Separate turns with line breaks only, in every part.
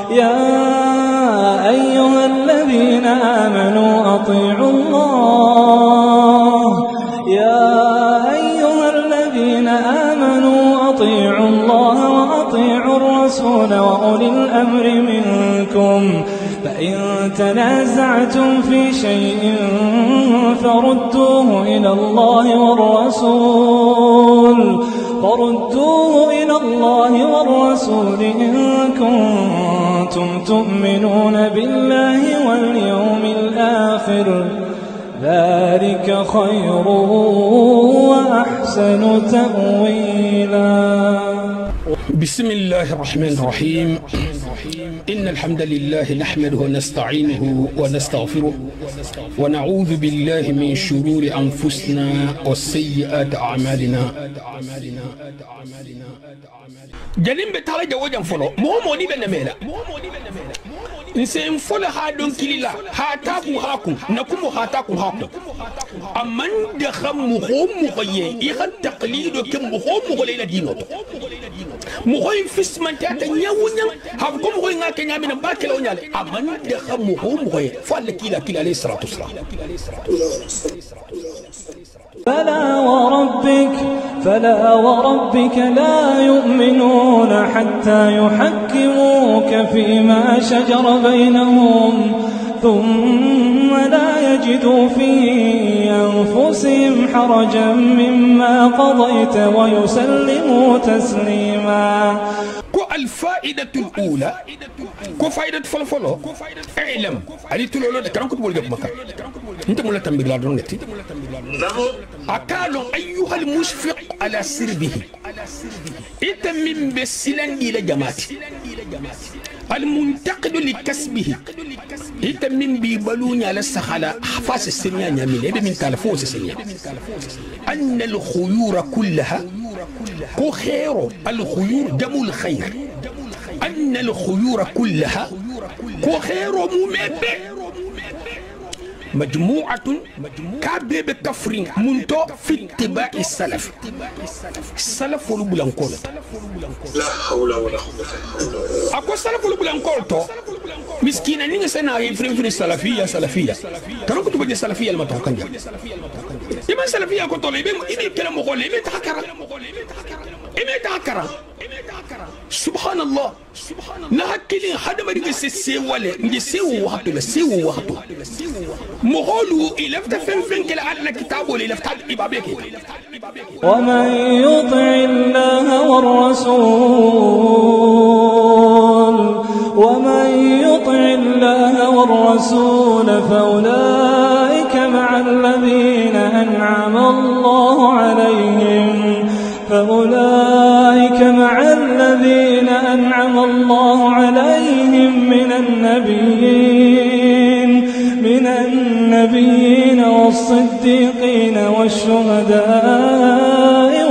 يا أيها الذين آمنوا أطيعوا الله وأطيعوا الرسول وأولي الأمر منكم فإن تنازعتم في شيء فردوه إلى الله والرسول إن كنتم تؤمنون بالله واليوم الآخر ذلك خير وأحسن تأويلا.
بسم الله الرحمن الرحيم. إن الحمد لله نحمده ونستعينه ونستغفره ونعوذ بالله من شرور أنفسنا وسيئات أعمالنا. جنين بتالا جوجا فلو مو دي بنميلا نسين فلا هادون كليلا هاتاكم هاكم نكم هاتاكم هاكم أمن دخم مخوم مخيه يخد تقليد كم مخوم مخلينا دينوتو مخوين فيس من تاتا نياونا هاكم مخوين ناكي نامنا باكلا ونيالي أمن دخم مخوم مخيه فالكيلا كلا عليه الصلاة والسلام.
فلا وربك لا يؤمنون حتى يحكموك فيما شجر بينهم ثم لا يجدوا في أنفسهم حرجا مما قضيت ويسلموا تسليما.
الفائدة الأولى فائدة فلفلو اعلم علي تلولو ده كان كتبول جاب مكان انت مولا تنبير لا دون نتي اكالون ايها المشفق على سربه انت من بسلان الى جماعتي المنتقد لكسبه انت من بيبلوني على السخالة فاس السنيا نعمل ابي من تلفوس السنيا ان الخيور كلها كو خير الخيور دم الخير أن الخيور كلها كو خير ممبه مجموعة كابب كفرين منتو في اتباع السلف السلف ولو بلانكولت
لا حول ولا قوة
أكو السلف ولو بلانكولتو مسكينة نيجي سنة يفرين في السلفية كانوا كتبوا دي السلفية المتوقعين إما السلفية كنتوا ليبين إما كلام مغول إما تحكرا سبحان الله نهكلين حدا ما يجي سيوالي نجي سيو وحده مغولو إلفت فين كلا عدنا كتابه إلفت إبابيك
ومن يطع الله والرسول فأولئك مع الذين أنعم الله عليهم من النبيين والصديقين والشهداء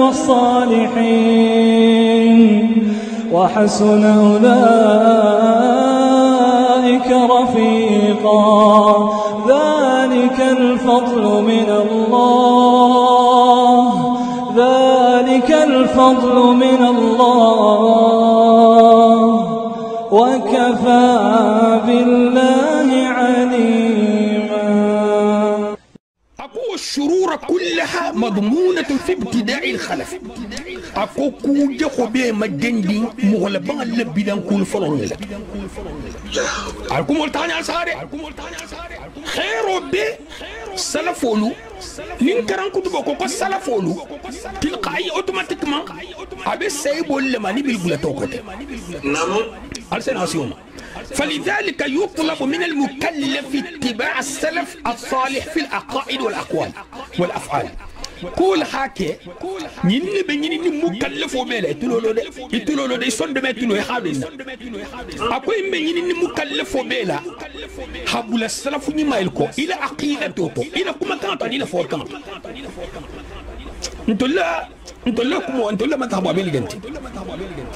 والصالحين وحسن أولئك رفيقا. ذلك الفضل من الله وكفى بالله عليما.
أكو الشرور كلها مضمونة في ابتداء الخلف أكو كوجة خبيه مجندين مغلبان اللبدان كل فرون لك أكو ملتاني أساري خير بي سلفولو نين كران كتبو كوكو سلفولو تلقائي اوتوماتيكمان أبي سيبول لما نبي البلاتوكوتي السناسيوم. فلذلك يطلب من المكلف اتباع السلف الصالح في العقائد والأقوال والأفعال. كل حاكي نين بنين مكلف وبلا يتلولو ده يسون دم يتلو يخابين أكو إن بنين مكلف وبلا حبول السلف نما يلكو إلى عقيدة توتو إلى كم كانت إلى فور كانت انتولا ما تحبوا بيل جنتي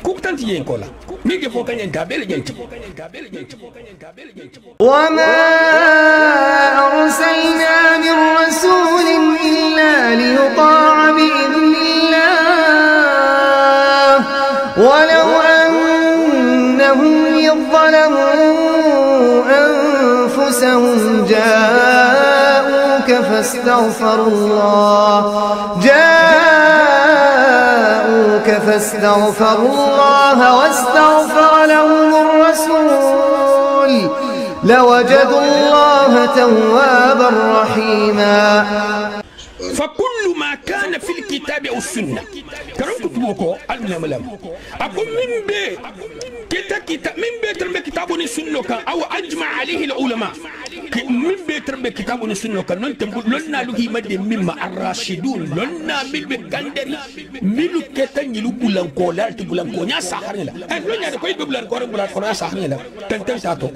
كوك تانتي ينكولا ميجي فوق كان ينتا بيل جنتي.
وما أرسلنا من رسول إلا ليطاع بإذن الله ولو أنهم إذ ظلموا فاستغفروا الله واستغفر لهم الرسول لوجدوا الله توابا رحيما.
فكل ما كان في الكتاب أو السنة كرم كتبوكو الملام أقول من بي تربي كتاب السنة أو أجمع عليه العلماء من بي تربي كتاب السنة لنا لغي مد مما الراشدون لنا ملبي كندري ملو كتن يلو بلانكو لا تبلانكو نيا ساحرنا لنا يدكوي بلانكو نيا ساحرنا تنتم ساتو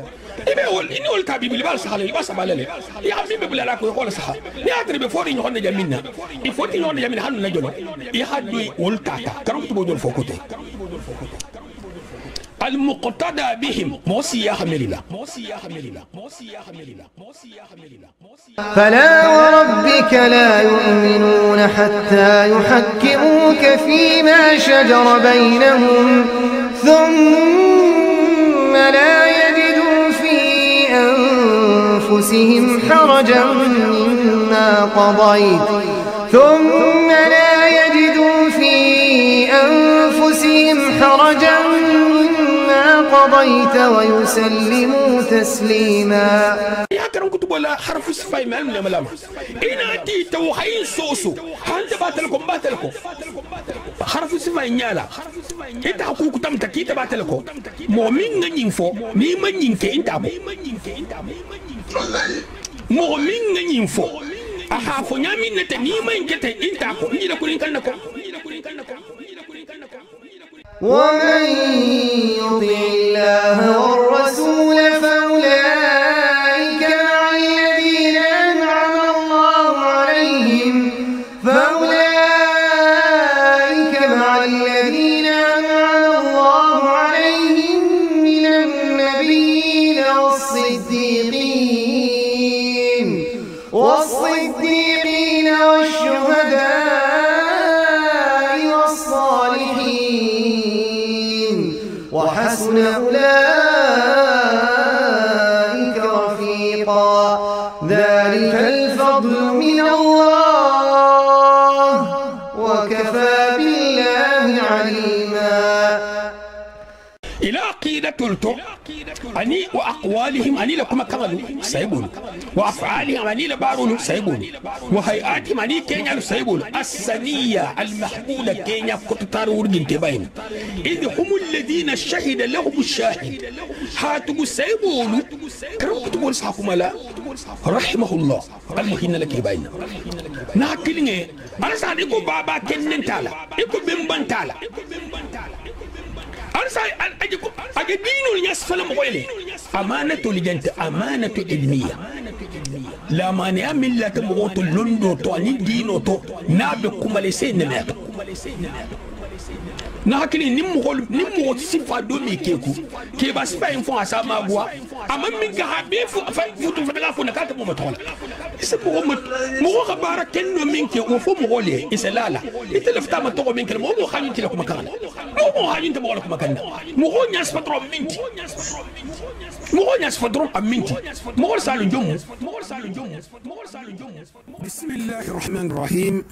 إني أقول كابي بلبال سحالي لباس بالله يا مين ببلالاكو يقول سحال يا تربي فوري نحن جميلنا يفوتي نحن جميل حلو نجلو يحدي والكاتا كرم تبودون فوكوتي المقتدى بهم موسى يا حملنا
فلا وربك لا يؤمنون حتى يحكموك فيما شجر بينهم ثم لا يجدوا في أنفسهم حرجا مما قضيت ويسلموا تسليما.
يا كرم كتب ولا حرف الصفاي ما من ملام إن أتي توحين صوصو هانت باتلكم حرف الصفاي نيالا إنت حقوق تام تكيت باتلكم مؤمن نينفو مين نينك إنت أبو مؤمن نينفو أحافو نيامين نتني ما إنك إنت أبو نيلا كورين كنكو
ومن يطع الله والرسول فأولئك مع الذين أنعم الله عليهم من النبيين والصديقين والشهداء والصالحين وحسن أولئك رفيقا ذلك الفضل من الله وكفى بالله عليما.
إلى عقيدة التو أني وأقوالهم أني لكم كمالو سيبون وأفعالهم أني لبارون سيبون وهيئاتهم أني كينيا سيبون السنية المحمولة كينيا كتتار ورجين تبين إذ هم الذين شهد لهم الشاهد هاتوا سيبون كرم كتبون صحكم لا رحمه الله المهين لك يبين ناكلين أنا سأل إكو بابا كنن تالا إكو بمبان تالا أرسل أجدينه يسفل مغيلي أمانة لجنت أمانة علمية لا مانع من لا تمغوت اللندو تو أني دينو تو نابكم لسين نماتو نحكي نمو سيفا دومي كيكو كي باس فاين فون اسا ما بوا اما من غابي فوتو فدلا فون كات مو متولا سبو مو خبار كنو منك وفو مغولي اسلالا يتلفتا ما تو منك مو خاينتي لكم مكان مو خاينتي مو لكم مكان مو ناس فترو منتي مو ناس فترو منتي مو سالو جوم بسم الله الرحمن الرحيم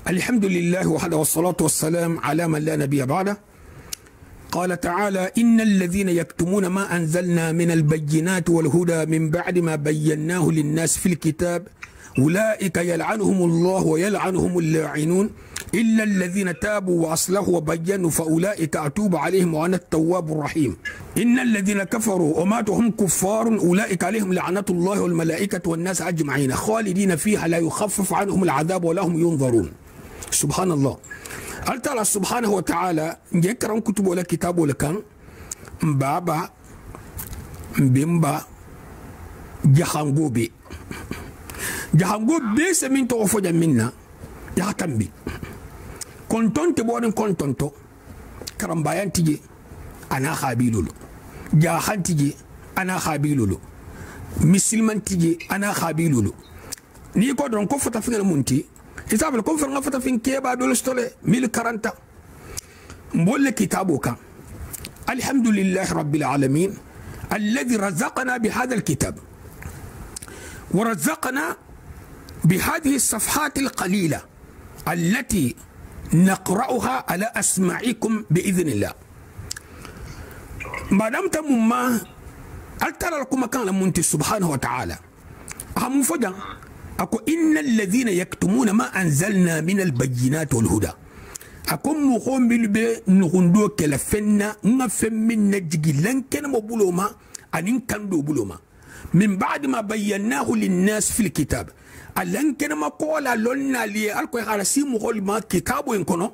الحمد لله وحده والصلاة والسلام على من لا نبي بعده. قال تعالى إن الذين يكتمون ما أنزلنا من البينات والهدى من بعد ما بيناه للناس في الكتاب أولئك يلعنهم الله ويلعنهم اللاعنون إلا الذين تابوا وأصلحوا وبينوا فأولئك أتوب عليهم وأنا التواب الرحيم. إن الذين كفروا وماتوا هم كفار أولئك عليهم لعنة الله والملائكة والناس أجمعين خالدين فيها لا يخفف عنهم العذاب ولا هم ينظرون. سبحان الله. قال تعالى سبحانه وتعالى يكرم كتب ولا كتاب ولا كان بابا بيمبا جهانغوبي سمين توفو منا يحتمبي كنتون تبورن كنتونتو كرم بايان تيجي انا خابيلولو جاهان تيجي انا خابيلولو مسلمان تيجي انا خابيلولو نيكو درون كو فتا فين المونتي حساب الكفر غفتا فين كيبا دولستولي 1040 مبول كتابك الحمد لله رب العالمين الذي رزقنا بهذا الكتاب ورزقنا بهذه الصفحات القليلة التي نقرأها على أسماعكم بإذن الله. ما دام تمما أترى لكم مكان لمنتي سبحانه وتعالى هم فجأة أكو إن الذين يكتمون ما أنزلنا من البينات والهدى أكو مخون بالبي نغندو كلفنا نفهم من نجي لن كان مبولوما أنين كان دو بولوما من بعد ما بيناه للناس في الكتاب ألن كان ما قول لنا لي ألقى على سيم مخول ما كتابه ينكنو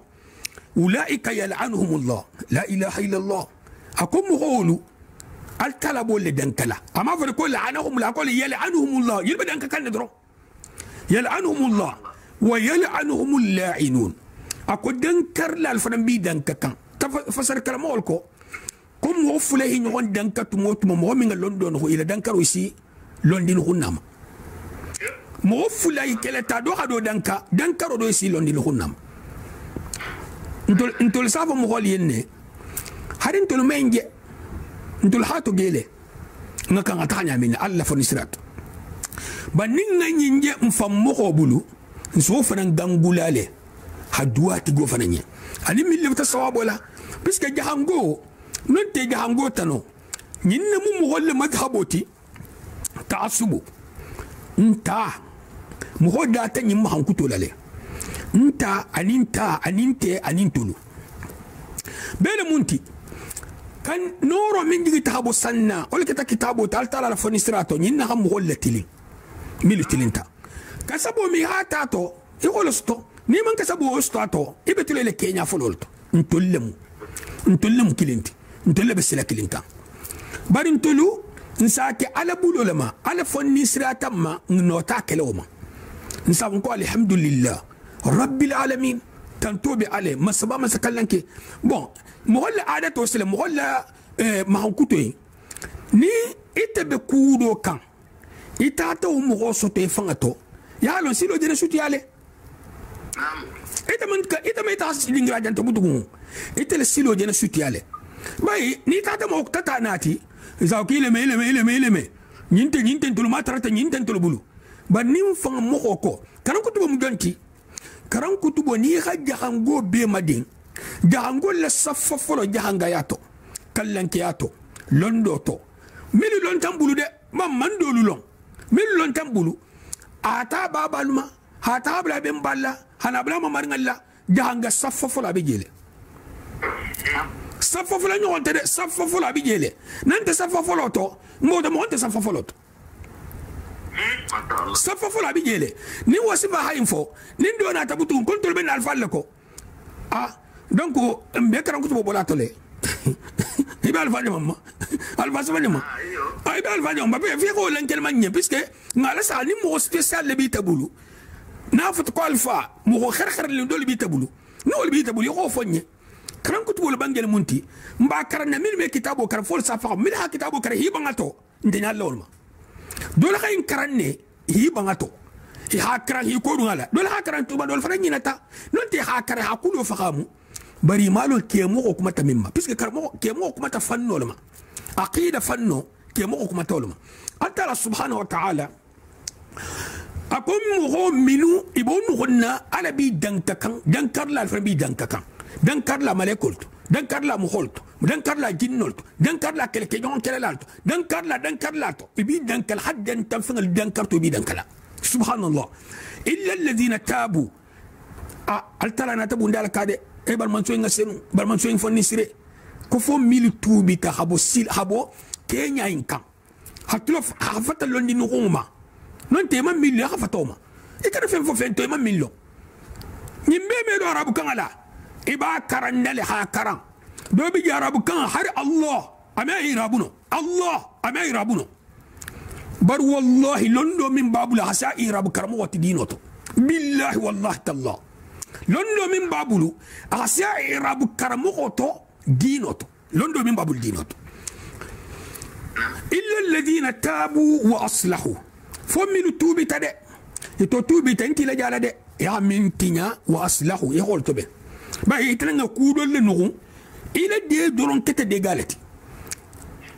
أولئك يلعنهم الله لا إله إلا الله أكو مخولو الكلابو اللي دنكلا أما فرقوا لعنهم لا قول يلعنهم الله يلبى دنك كان ندرو يلعنهم الله ويلعنهم اللاعنون أكو دنكر لا الفرن بي دنك كان تفسر كلام أولكو كم وفله نقول دنك تموت من لندن هو إلى دنكر ويسي لندن هنام وفله كلا تدو هذا دنكر ويسي لندن هنام انتول سافو مقول ينه هذا انتول ما ينجي انتول هاتو جيله نكان أتاني من الله فنسرات baninga nyinje mfamoko bulu nso fana ngangulale haduati go fana nya ani mille ta sawabola puisque jahango non te jahango tano nyinna mu golle madhaboti taasubu nta mu hoda ta nyimma hankuto lale nta aninta aninte anintulu bele munti kan noro min digi tahabo sanna wala kita kitabo tal tal la fonisrato nyinna ham golle tili militilinta kasabo mi hatato e wolosto ni man kasabo ostato e betule le Kenya fololto ntollemu kilinti ntolle besela kilinta bari ntolu nsake ala bulolama ala fonni siratamma nota keloma nsabun ko alhamdulillah rabbil alamin tantobi ale masaba masakallanke bon mo holla adato sele mo holla ma hankutoy ni itebe kudo kan itata umugo sote fangato ya lo silo jere suti ale ita meta silingra janto butugu ita le silo jere suti ale bai ni tata mo tata nati za kile me nyinte tulu matarata nyinte tulu bulu ba nim fanga mo ko karan kutubo mu ganti karan kutubo ni hajja hango be madin jahango la saffa folo jahanga yato kallanke yato londo to mili lon tambulu de mamando lulon min lon tambulu ata babaluma hata bla ben balla hana bla mamarngalla jahanga saffa fola be jele saffa fola nyonte de saffa fola be jele nante saffa fola to moda monte saffa fola to saffa fola be jele ni wasiba hayinfo ni ndo na tabutu kontol ben alfalle ko donc mbe karan kutubo bola tole ibe alfalle mamma alfa sabani ma ay be alfa jom ba fi ko lenkel magné puisque ngala sa ni mo spécial le bi tabulu na fut ko alfa mo ko xer le dol bi tabulu no le bi tabulu ko fogné kan ko tubul bangel munti mba karana min me kitabo kar fol sa fa min ha kitabo kar hi bangato ndenya lol ma dol kay karanne hi bangato hi ha karan hi ko ngala dol ha karan tuba dol fa nyinata non te ha kar ha kulo fakamu bari malo kemo ko kuma tamimma puisque karmo kemo kuma ta fanno lama aqida fanno kemo kuma tolma Allah subhanahu wa ta'ala akum mo minu ibonu gonna ala bi dankakan dankarla alfabi dankakan dankarla malaikul dankarla muholto dankarla jinnolto dankarla kelke jon kelalto dankarla to bi dankal haddan tanfal dankarto bi dankala subhanallah illa alladhina tabu altala na tabu ndal kade e bal man soynga senu bal man soyng fonni sire ko fo mili tubi ta habo sil habo kenya inkan hatlo hafata londi numa non te man mili hafatoma e kada fen fo fen to man millo nyimbe me do arabu kan ala iba karandale ha karan do bi arabu kan har allah amay rabuno allah amay rabuno bar wallahi londo min babul hasa irabu karamo wati dinoto billahi wallahi tallah londo min babulu hasa irabu karamo to dinoto londo min babul dinoto illa alladhina tabu wa aslahu fomilu tubi tade to tubi tanti la jala de ya min tinya wa aslahu e holto be ba itanga kudol le nugu ila de doron kete de galati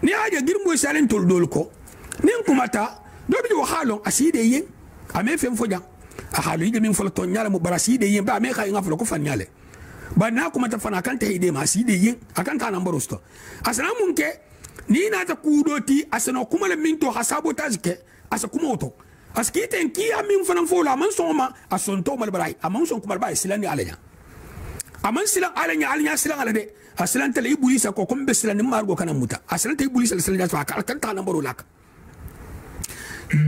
ni haja girmo salen tol dol ko nin kumata do bi halon aside yen ame fem foja halu ide min folo to nyala mu barasi de yen ba me khay nga folo ko fan nyale ba na kuma ta fana kan ta ide ma si de yen akan ta number sto asana mun ke ni na ta kudoti asana kuma le min to hasabotage ke asa kuma oto askite en ki amin fana folo man soma ason to mal barai amon son kuma barai silani alanya aman silan alanya silan alade asilan tele ibulisa ko kombe silan margo kana muta asilan te ibulisa silan ja ka kan ta number lak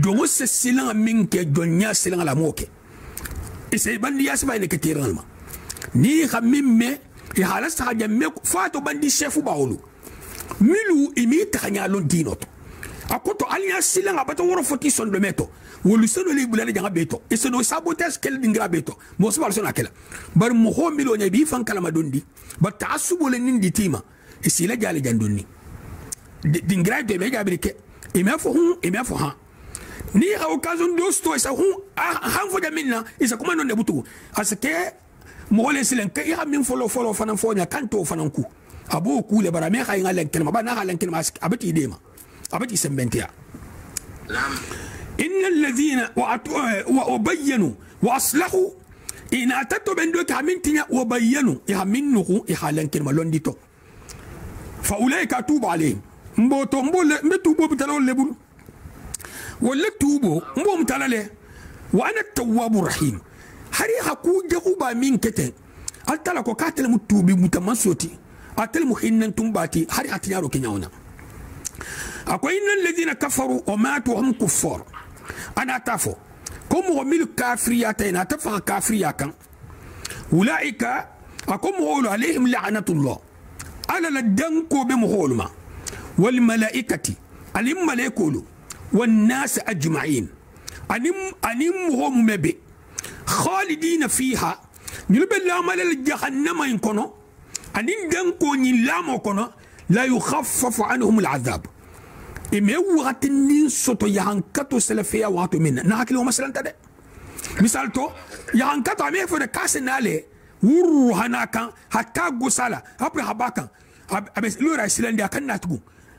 dongo se silan min ke jonya silan ala moke ise bandi yasba ne ke tiranma ni khamme e halasta haja me fato bandi chefu baulu milu imi tanya lon dinot akoto aliya silan abato woro foti son de meto wolu sono li bulale janga beto e sono sabotage kel dingra beto mo so balso nakela bar mo ho milo ne bi fan kala madondi ba taasubo le nindi tima e sila jale jandonni dingra de me gabrike e me fo hun e me fo ha ni a occasion do sto e sa hun han fo jamina e sa kuma non ne butu aske mo le silen ke ya min folo fanan fo nya kanto fanan ku abo ku le bara me khay ngalen kelma ba na halen kelma abati dema abati sembentia إن الذين وبينوا وأصلحوا إن أتتوا بندوك همنتنا وبينوا يهمنه يحالن كلمة لونديتو فأولئك أتوب عليهم مبوتو مبتوبو بتلون لبون ولا توبو مبو متلالي وأنا التواب الرحيم هري حكو جغوبا من كتن أتلقوا كاتل متوبي متمسوتي أتل محنن تنباتي هري أتنيارو كنياونا أقول إن الذين كفروا وماتوا هم كفار أنا تافو كم وميل كافرياتين أتفق كافرياكا أولئك أكم هولو عليهم لعنة الله على لدنكو بمهولما والملائكة ألم ملائكولو والناس أجمعين أنم هم مبي خالدين فيها نلبي الله مال الجهنم ينكونو أنم دنكو نلامو كونو لا يخفف عنهم العذاب إمي وغتنين سوتو يهانكاتو سلفيا واتو منا ناكلو مثلا تدي مثال تو يهانكاتو أمي فودا كاسنالي ورو هناكا حتى غسالا أبري هباكا أبس لورا سيلان دي أكن ناتغو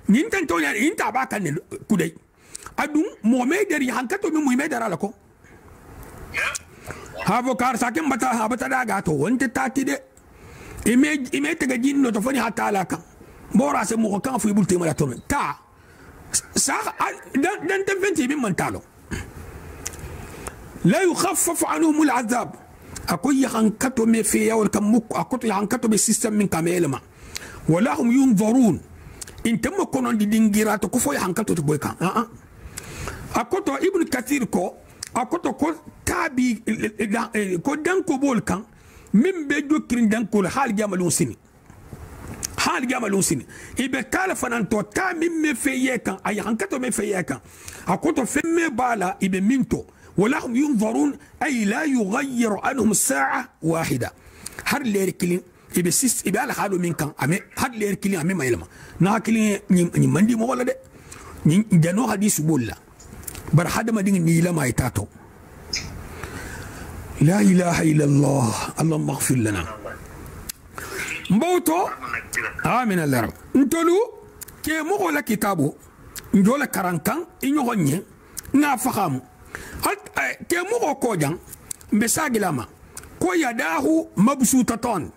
نينتن تو يعني إنت أباكا كودي أدون موميدر يهانكاتو مي موميدر علىكو هابو كار ساكن بتا داغاتو وانت تاتي دي إمي تجين نو تفني حتى علاكا بورا سمو كان في بولتي مالاتون تا سا دان تفنتي من تالو لا يخفف عنهم العذاب اكو يهانكاتو مي في يول كمك اكو يهانكاتو بالسيستم من كاميلما ولا هم ينظرون انت ما كونون دي دينغيراتو كفو يهانكاتو تبويكا اكو تو ابن كثير كو اكو تو كو تابي كو دانكو بولكان من بيدو كرين دانكو حال جاملون سني حال جاملون سني يبقى كالا فنانتو تا مم فييكا اي هانكاتو مي فييكا اكوتو فيم بالا يبقى مينتو ولا هم ينظرون اي لا يغير عنهم ساعه واحده هر ليركلين يبقى سيس يبقى على حاله من كان امي هر ليركلين امي ما يلما ناكلين ني مندي مو ولا دي ني جانو حديث بولا بر حدا ما دي ني لما يتاتو لا اله الا الله اللهم اغفر لنا مبوتو آمين الله رب نتولو كي مغولا كتابو نجولا كرانكان إنيو غني نافخامو كي مغو كوجان بساقي لما كو يداه مبسوطتان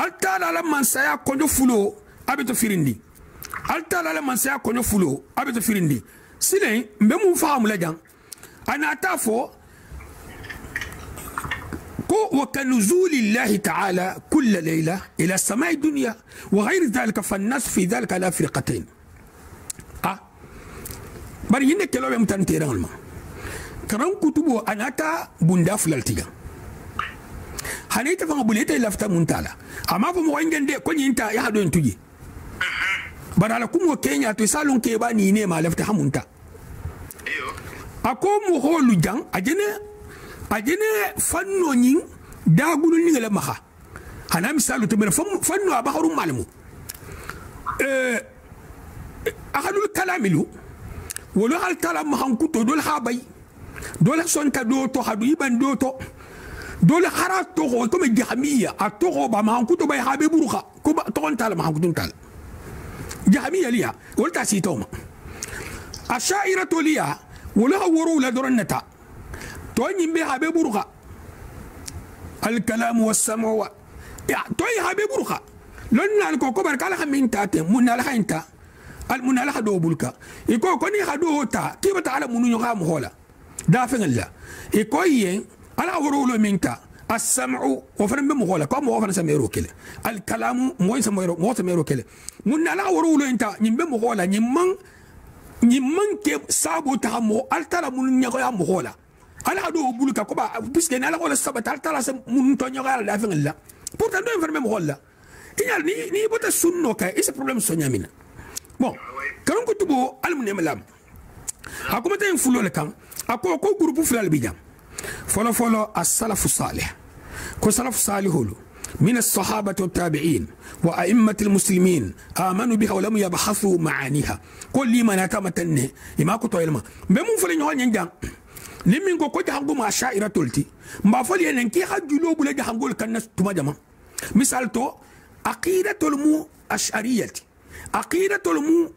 التالا لما سيا كونجو فلو أبتو فيرندي التالا لما سيا كونجو فلو أبتو فيرندي سيلين بمو فهم لجان أنا أتافو وكنزول الله تعالى كل ليلة إلى السماء الدنيا وغير ذلك فالناس في ذلك على فرقتين bari yinde kelo be mutan teran ma karan kutubo anata bunda fulaltiga hanita fanga buleta lafta muntala amma fa mo ngende ko nyinta ya hado entuji barala kumo Kenya to salon ke ba ni ne ma lafta hamunta ako mo holu jang ajene fanno nyin dagulu ni ngala maha hana misalu to fanno abaharu malamu ahadul kalamilu wolo hal kalam hankuto dol habay dol sonta do to hadu iban do to dol harato ko comme jahmiya atoro ba hankuto bay habe buruha ko to on tal hankuto tal jahmiya liya wolta sitoma ashairatu liya wala woro la dorannata to nyimbe habe buruka al kalam was samwa ya to habe buruka lon nal ko bar kala khaminta te munal khainta al munal khado bulka iko ko ni khado ta kiba taala munu yo kham hola da fengalla iko yen ala woro minta السمع وفرن بمغولا كم وفرن سميرو كله الكلام موين سميرو كله من لا ورولو انت نيم بمغولا نيمان كي سابو تامو التلا من نيغو يا مغولا ala do buluka ko ba puisque na la wala sabata tala sa mun to nyoga la fin la pourtant do enfermer mo holla inyal ni bota sunno ka ese problème sonya mina bon kan ko tubo almu nemelam akuma tay fulo le kan ako ko groupe fulal bi jam فلو السلف الصالح كسلف صالح من الصحابة والتابعين وأئمة المسلمين آمنوا بها ولم يبحثوا معانيها كل ما نتمتنه لما كنت علما بمن فلن يهون ينجان لمن كو جهنغو ما شائرة تلتي ما فلي ينكي حجلو بلا جهنغو الكنس تمجمع مثال تو عقيدة المو أشعرية عقيدة المو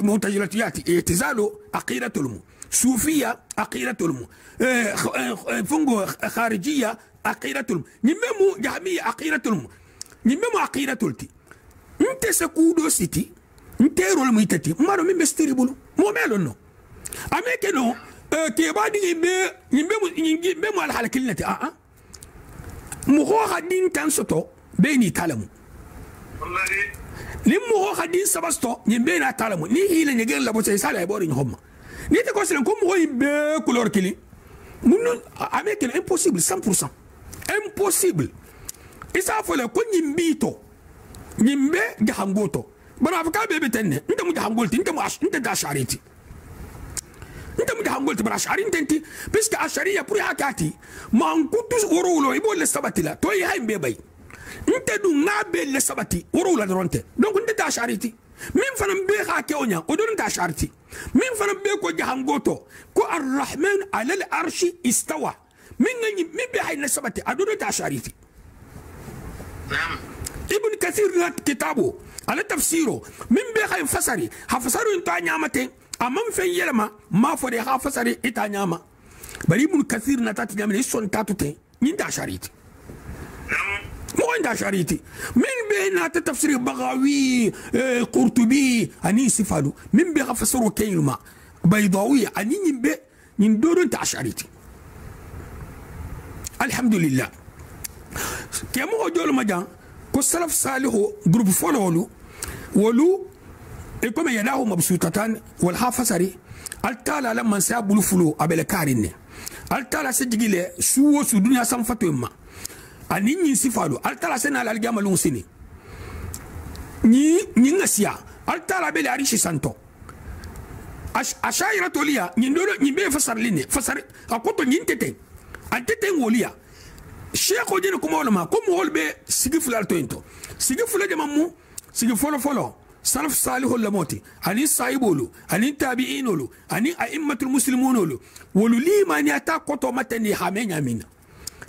معتزلتيات اعتزال عقيدة المو صوفية عقيدة المو فنجو خارجية عقيدة المو نممو جهمية عقيدة المو نممو عقيدة تلتي انت سكودو سيتي انت رول ميتتي مارو مين بستيري بولو مو مالو نو اميكي نو كيبادي نممو على حالة كلنتي مخو خدين تنسطو بيني تالمو نمو خدين سبستو نمبينا تالمو ني هيلا نيجير لابو سيسالة يبوري نهما نيتي كوسلن كوم هو يبي كولور كلي منو اميكن امبوسيبل 100% امبوسيبل إذا فلا كون يمبيتو يمبي جهانغوتو برافكا بيبي تنه انت مو جهانغولتي انت داشاريتي انت مو جهانغولتي براشاري انت بيسك اشاريه بري حكاتي ما انكوتو ورولو يبول لسباتي توي هاي بيبي انت دو نابل لسباتي ورولو درونتي دونك انت داشاريتي من فنم بيخا كيونيا ودون داشارتي من فنم بيكو جهانغوتو كو الرحمن على العرش استوى من بيحي لسباتي ادون داشاريتي نعم ابن كثير كتابه على تفسيره من بيخا فسري حفسروا انت نعمتين امام في يلما ما فري حفسري اتا نعمه بل ابن كثير نتاتي نعمل يسون تاتوتين نين داشاريتي مو عند شريتي من بين تفسير بغاوي قرطبي اني سفالو من بي فسروا كلمه بيضاوي اني نبي ندور انت شريتي الحمد لله كما جول مجان كو سلف صالح جروب فولو ولو يكون يداه مبسوطتان والحافظري التالا لما سابلو فلو ابل كارين التالا سجيله سو دنيا سنفتوما ani nyi sifalo altala sena al algama lungsini ni ngasia altala bele arishi santo ashaira tolia ni ndoro ni be fasar line fasar akoto ni tete antete ngolia sheikh odine kuma wala ko mo holbe sigi fulal to into sigi fulal jamamu sigi folo salaf salih lamoti ani saibulu ani tabi'inulu ani a'immatul muslimunulu wolu limani atakoto matani hamenya mina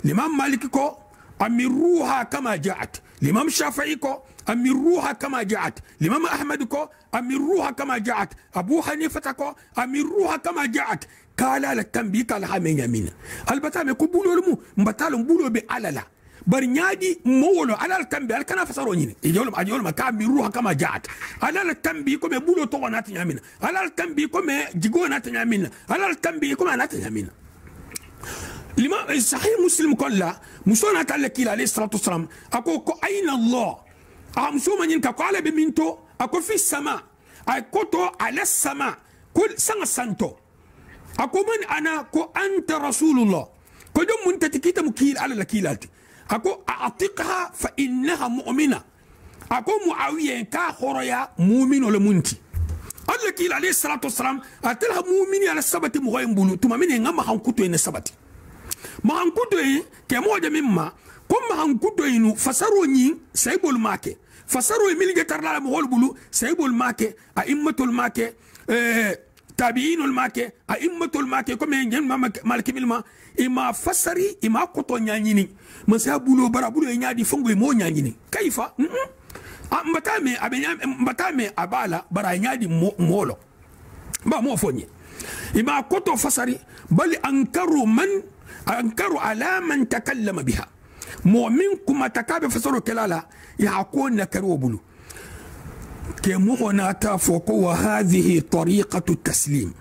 l'imam maliki ko أمروها كما جاءت الإمام الشافعي كو أمروها كما جاءت الإمام أحمد كو أمروها كما جاءت أبو حنيفة كو أمروها كما جاءت قال للتنبيه قال حامين يمين البتام يكو بولو لمو مبتالو بولو بألالا برنيادي مولو على التنبيه الكنا فسروني يقولوا ما كأمروها كما جاءت على التنبيه كو بولو تو نات يمين على التنبيه كو جيغو نات يمين على التنبيه كو نات يمين لما صحيح مسلم كلا مسونا تعالى كلا عليه الصلاة والسلام أكو أين الله أمسوما ينكا قال بمنتو أكو في السماء أكو على السماء كل سنة سنتو أكو من أنا كو أنت رسول الله كو دم منت تكيت مكيل على الكيلات أكو أعتقها فإنها مؤمنة أكو معاوية كا خريا مؤمن ولا منتي الله كيل عليه الصلاة والسلام أتلها مؤمني على السبت مغاين بلو تما من ينغم خنكتو إن السبت ما هنكتو إيه كموجة مما كم هنكتو إنو فسروا نين سيبوا الماكي فسروا يميل جتر لا مغول بلو سيبوا الماكي أئمة الماكي تابعين الماكي أئمة الماكي كم ينجن مالك ملما إما فسري إما كتو نيانيني ما سيبوا برا بلو ينادي فنغو يمو نيانيني كيف؟ مبتامي أبالا برا ينادي مولو با مو فوني إما كتو فسري بل أنكروا على من تكلم بها مؤمنكم تكاب فسروا كلالا يعقون نكروا بلو كمغنا تافوق وهذه طريقة التسليم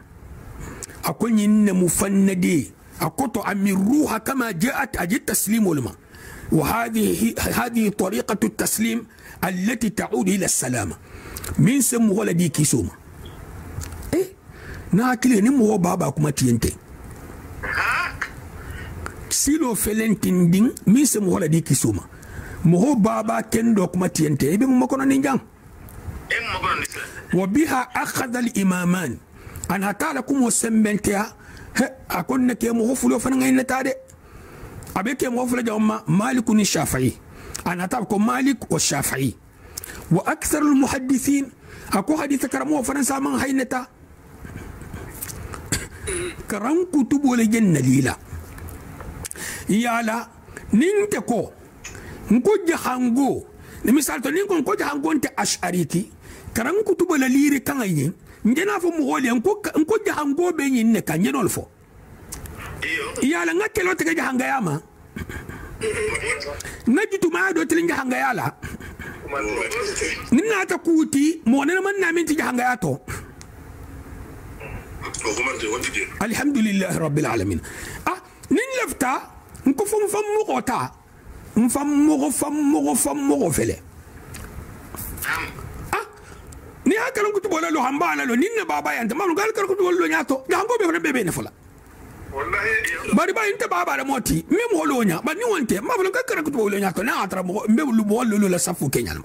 أكون إن مفندي أكتو أمروها كما جاءت أجي التسليم ولما وهذه طريقة التسليم التي تعود إلى السلامة من سم ولدي كيسوما إيه ناكلي نمو بابا كما تينتي سيلو فلنتين دين من سم ولدي كيسوما مو بابا كندو كما تينتي إيه بمو مكونا نينجان وبها أخذ الإمامان أنا تعالكم وسمبنتها أكون نكي مو فلو فنغين نتادي أبيك موفر جوما مالك الشافعي أنا أتابعكم مالك والشافعي وأكثر المحدثين أكو حديث كرموه فرنسا من هينتا كرم كتب ولجن ليلا يالا نينتكو نكو جهانغو نمثال تو نينكو نكو جهانغو انت أشعريتي كرم كتب ولليري كان يين نجنا فو مغولي نكو جهانغو بيني نكا نجنول فو yala nga kelo tege jahanga yama nga jitu ma do tilin jahanga yala ninna ta kuti mo ne man na min ti jahanga yato alhamdulillah rabbil alamin nin lafta nko fam mo kota fam mo fele ni hakala ko to lo hamba la lo ninna baba yanta ma ngal ko to lo nyato jahango be ne fala bari ba inte baba da moti mem holonya ba ni wonte ma fulan kakkara kutu holonya to na atra mo mbe lu bo lo la safu kenyal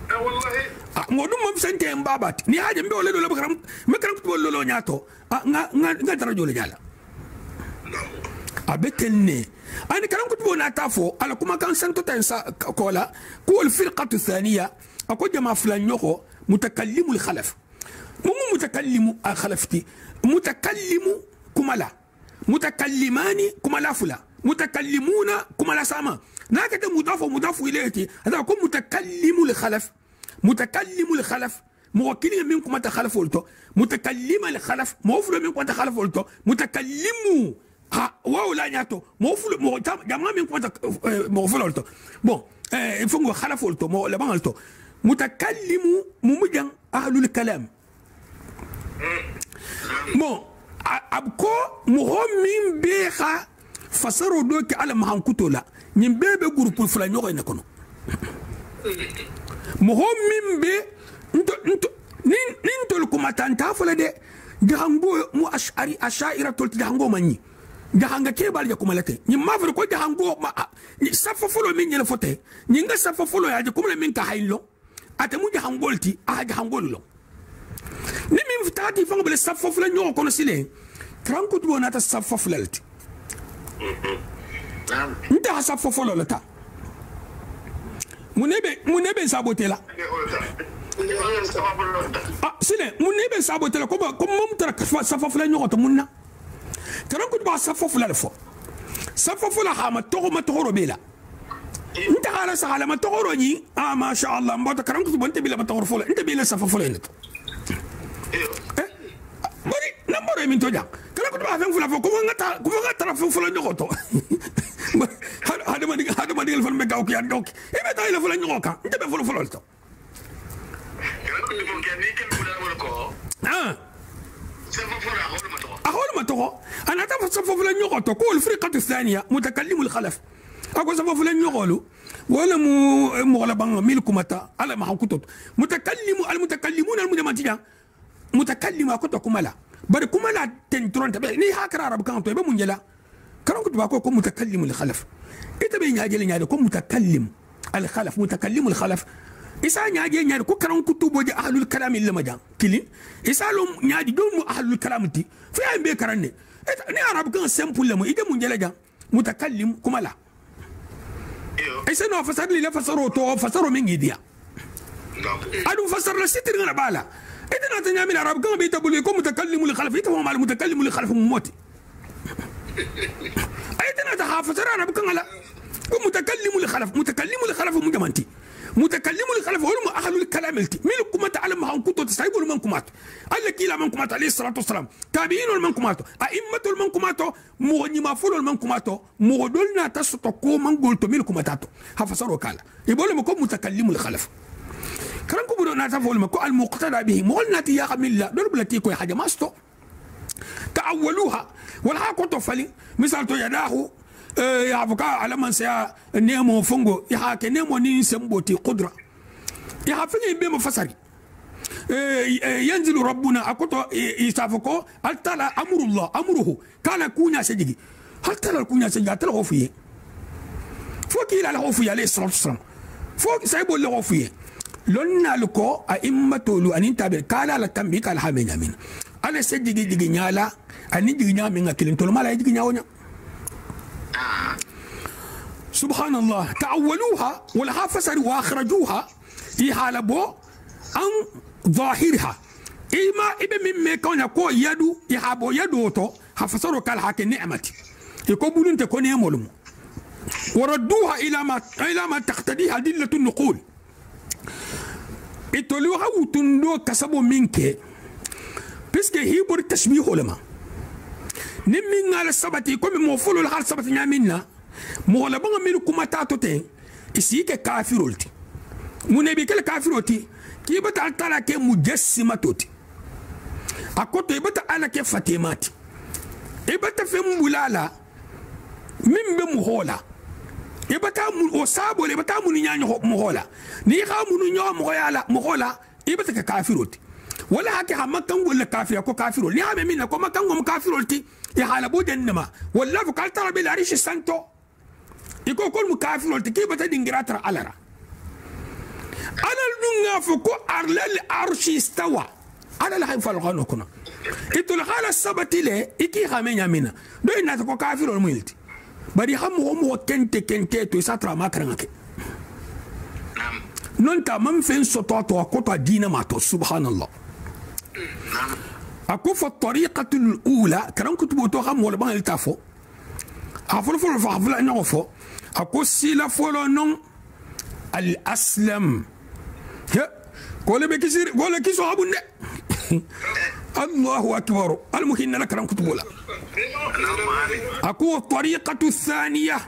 wallahi mo dum mo sante en baba ni haje mbe lo lo bakram me kara kutu lo nya to nga tara jole nyala abetenne ani kara kutu na tafo ala kuma kan santo tansa kola ko al firqatu thaniya ako jama fulan nyoko mutakallimu al khalaf mutakallimu al khalafti mutakallimu كملا متكلمان كملا فلا متكلمون كملا سما ناكت مضاف إليه هذا يكون متكلم الخلف موكلين منكم تخلف قلتو متكلم الخلف موفر منكم تخلف قلتو متكلم واو لا نياتو موفر جماعة منكم موفر قلتو بون فنغو خلف قلتو مو لبان قلتو متكلم ممجن أهل الكلام بون abko muhammin beha fasaro doki ala mahankutola nyim bebe groupe fula nyoko ina kono muhammin be nin tol kuma tanta fula de jahango mu ashari ashaira tol jahango manyi jahanga ke bal ya kuma late nyim mafre ko jahango ma safa fulo min nyela fote nyinga safa fulo ya kuma min ka haylo atamu jahangolti jahangolo ni min fitati fango bele safa fula nyoko kono sile tranko tu bonata safa fulalti nta safa fulo lata munebe sabotela sile munebe sabotela ko mom tara safa fula nyoko to munna tranko tu ba safa fulal fo safa fula ha ma to robela nta hala sahala ma to ni ma sha Allah mbota tranko tu bonte bila ma to fula nta bila safa fula ni bari nambaro min toja kala ko ba fen fula fo ko nga tara fen fula nyokoto hada ma digal fal me gawki ya gawki e be tay la fula nyoka nte be fula to kala ko mo gani ken fula wala ko safa fula ahol ma to ana ta safa fula nyokoto ko al firqatu thaniya mutakallim al khalaf ako safa fula nyokolu wala mughlaban milkumata ala ma hakutot mutakallimuna al mujamatiya متكلم أكتر كملا بر كملا تنترون تبع ني هاكر عرب كان طيب منجلا كانوا كنت بقول متكلم الخلف إتبين يا جل يا متكلم الخلف متكلم الخلف إسا نياجي نياجي كو كانوا كتب وجه أهل الكلام اللي ما جا كلين إسالهم نياجي دوم أهل الكلام تي في أي بيكرني ني عرب كان سامبل لما إذا منجلا جا متكلم كملا إسا نو فسر لي فسروا تو فسروا من يديا أدو فسر لستر غنا بالا إذا نتنيا من العرب كانوا بيتقولوا يكون متكلم لخلف يتفهم مع المتكلم لخلف موتي إذا نتحافظ العرب كان لا متكلم لخلف مجمانتي متكلم الخلف هم أهل الكلام التي ملكم تعلم هم كنتوا تستعيبوا المنكمات الله كيلا منكمات عليه الصلاة والسلام تابعين المنكمات أئمة المنكمات مغني ما فلو المنكمات مغدولنا تسطقوا من قلت ملكم تاتو هفسروا كالا يقول لكم متكلم الخلف كرنكم بدو ناتفول مكو المقتدى به مغلنا تيا خميلا دول بلاتيكو يا حاجة ماستو تأولوها والها كنتو فلي مثال تو يداه يا أفكا على من سيا نيمو فنغو يا كنيمو نين سمبوتي قدرة يا فيني بيم فسري ينزل ربنا أكتو يستافكو هل تلا أمر الله أمره كان كونيا سجي هل تلا كونيا سجي هل تلا خوفيه فوكي لا خوفيه عليه الصلاة والسلام فوق سايبو اللي خوفيه لنا لكو أئمة لو أن ينتبه كالا لكم كالا حامين يمين على سجي جي نيالا أن يجي نيامين كلين تلو ما لا يجي نياونا سبحان الله تأولوها ولها فسر واخرجوها يحالبو عن ظاهرها إما إبن من مكان يكو يدو يحابو يدو تو هفسروا كالحاك النعمة يقولون تكون يمولم وردوها إلى ما تقتضيها دلة النقول اتلوها وتندو كسبوا منك بسك هيبور التشبيه لما نمين على السبت يكون موفول الحال السبت نعملنا مغلبون ملكم تاتوتين إسيك كافرولتي منبيك الكافرولتي كي بتعال ترى كي مجسماتوتي أكوتو يبتا على كي فاتيماتي يبتا في مبولالا من بمهولا يبتا وصابو يبتا منيان مهولا نيخا منيان مهولا يبتا كافرولتي ولا هكي همكان ولا كافر يكو كافرول ني هم منا كو مكان هم كافرولتي يحالبو دنما ولا فقال ترى بالعريش سانتو يكو كل مكافرولتي كي بتا دينغراتر على الدنيا فكو أرل العرش استوى على لا يفعل كنا إتول حال السبت له إكي خامين يمينا دو إنها تكو كافر الميلتي بدي هم كنت تو يساترا ما كرنك نونتا من فين سطواتو أكوتا دينا ماتو سبحان الله أكو فالطريقة الأولى كرم كتبو تو خام ولا بان التافو أفل فحفل أنه فو أكو سيلا فولو نون الأسلم قول بكسير قول كيسو أبو الله أكبر المهم لك كرم كتبو لا أكو الطريقة الثانية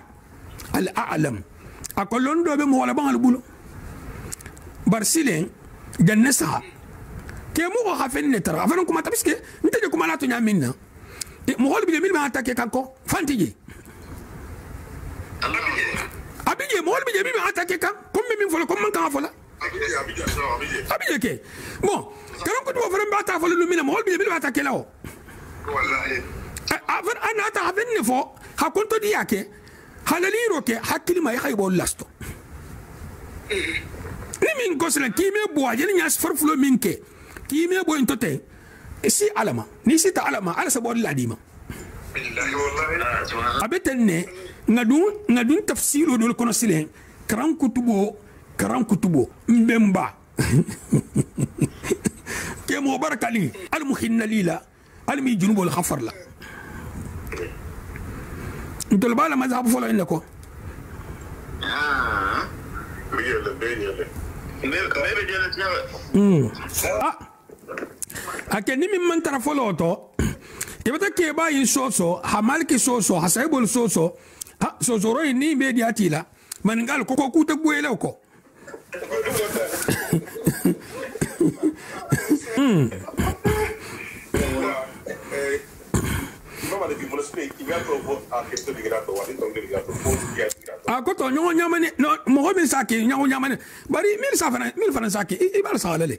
الأعلم أكو لندو بمو ولا بان البولو برسلين جنسها كيمو خافين نترى أفنكم أتبسكي نتجكم على تنيا منا مغول بجميل ما أتاكي كاكو فانتيجي أبيجي مغول بجميل ما أتاكي كم من فلا كم من كان فلا أبيجي كي مو كلام كنت بفرم بعتا فلا لمنا مغول بجميل ما أتاكي له والله أنا أتعبني فوق هكون تدياكي هلاليروكي حكي ما يخيبوا اللاستو نمين كوسلا كيمي بواجي نياس فرفلو منك كيمي بو انتوتي اسي علما نيسي تعلما على سبور العديمة بالله والله أبتني ندون تفسيرو دول كونسلين كرام كتبو مبمبا كيمو بركة لي المخن ليلا المي جنوب الخفر لا انتو البالا مذهب فولا عندكو akeni min man tara folo to ibata ke ba yin soso hamalki soso hasaibul soso ha soso ro ni be di atila man ngal ko ku te buele ko akoto nyongo nyamane no mo bin saki nyongo nyamane bari mil fana saki ibal salale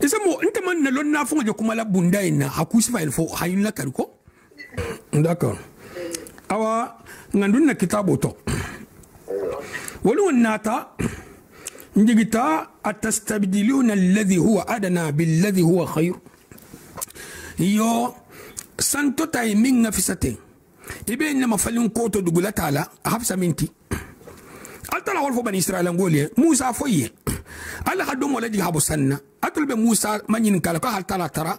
isa mo inte man na lonna fu je kuma la bunda ina hakusi fa ilfo hayun la kariko d'accord awa ngandun na kitabo to wolu nata njigita atastabdiluna alladhi huwa adna billadhi huwa khair yo santo tay minga fisate ibe na mafalin koto dugula tala hafsa minti altala wolfo bani israila ngoliye musa foye ala hadum wala jihabu sanna atulbe musa manyin kala ko altala tara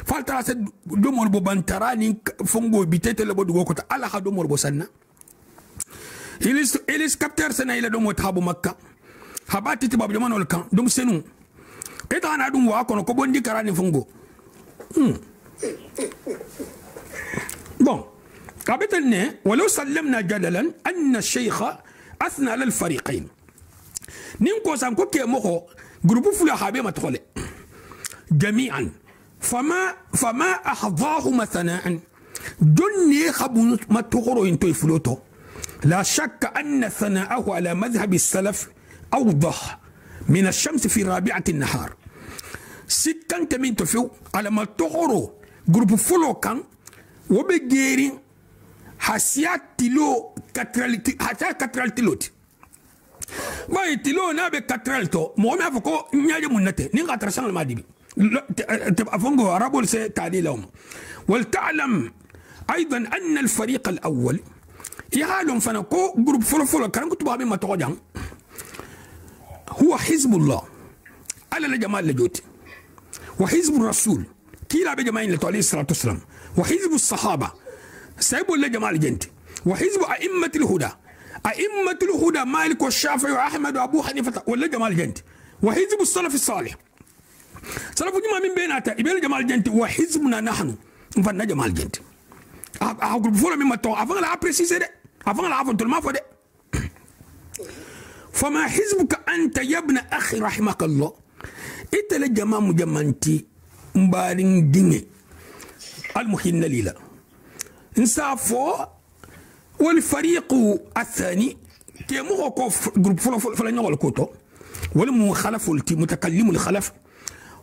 faltara se domol bo bantara ni fongo bitete le bodugo ko ala hadum wala bo sanna ilis capteur sana ila domo tabu makka habati ti babu jamano kan dum senu eta na dum wa kono ko bondi karani fungo bon قابلنا ولو سلمنا جدلا أن الشيخ أثنى على الفريقين نينكو سانكو كي موخو جروب فلا حابي ما تخلي جميعا فما أحظاهما ثناء دني خبون ما تخرو انتو يفلوتو لا شك أن ثناءه على مذهب السلف أوضح من الشمس في رابعة النهار سكان تمين تفيو على ما تخرو جروب فلو كان وبجيرين حسيات تلو كترال تلوت ما تلو نابي كترالتو مو فكو نياجي منته نين غاترسان المادبي تبقى فنغو عربول سي تعدي لهم ولتعلم ايضا ان الفريق الاول يهالهم فنكو جروب فلو كان كنت بابي ما توجان هو حزب الله على الجمال لجوتي وحزب الرسول كيلا بجماعين عليه الصلاه والسلام وحزب الصحابه سيبوا لجمال جنتي وحزب أئمة الهدى مالك والشافعي وأحمد وأبو حنيفة ولا جمال جنتي وحزب السلف الصالح سلف جماعة من بيناتها يبين جمال جنتي وحزبنا نحن فنا جمال جنتي أقول بفولا مما تو أفعل أبريسيس ده أفعل أفعل تلما فده فما حزبك أنت يا ابن أخي رحمك الله إنت لجماعة مجمانتي مبارين ديني المحين ليلا نسافو والفريق الثاني كيمو كوف جروب فلا نقول كوتو ولم خلف متكلم الخلف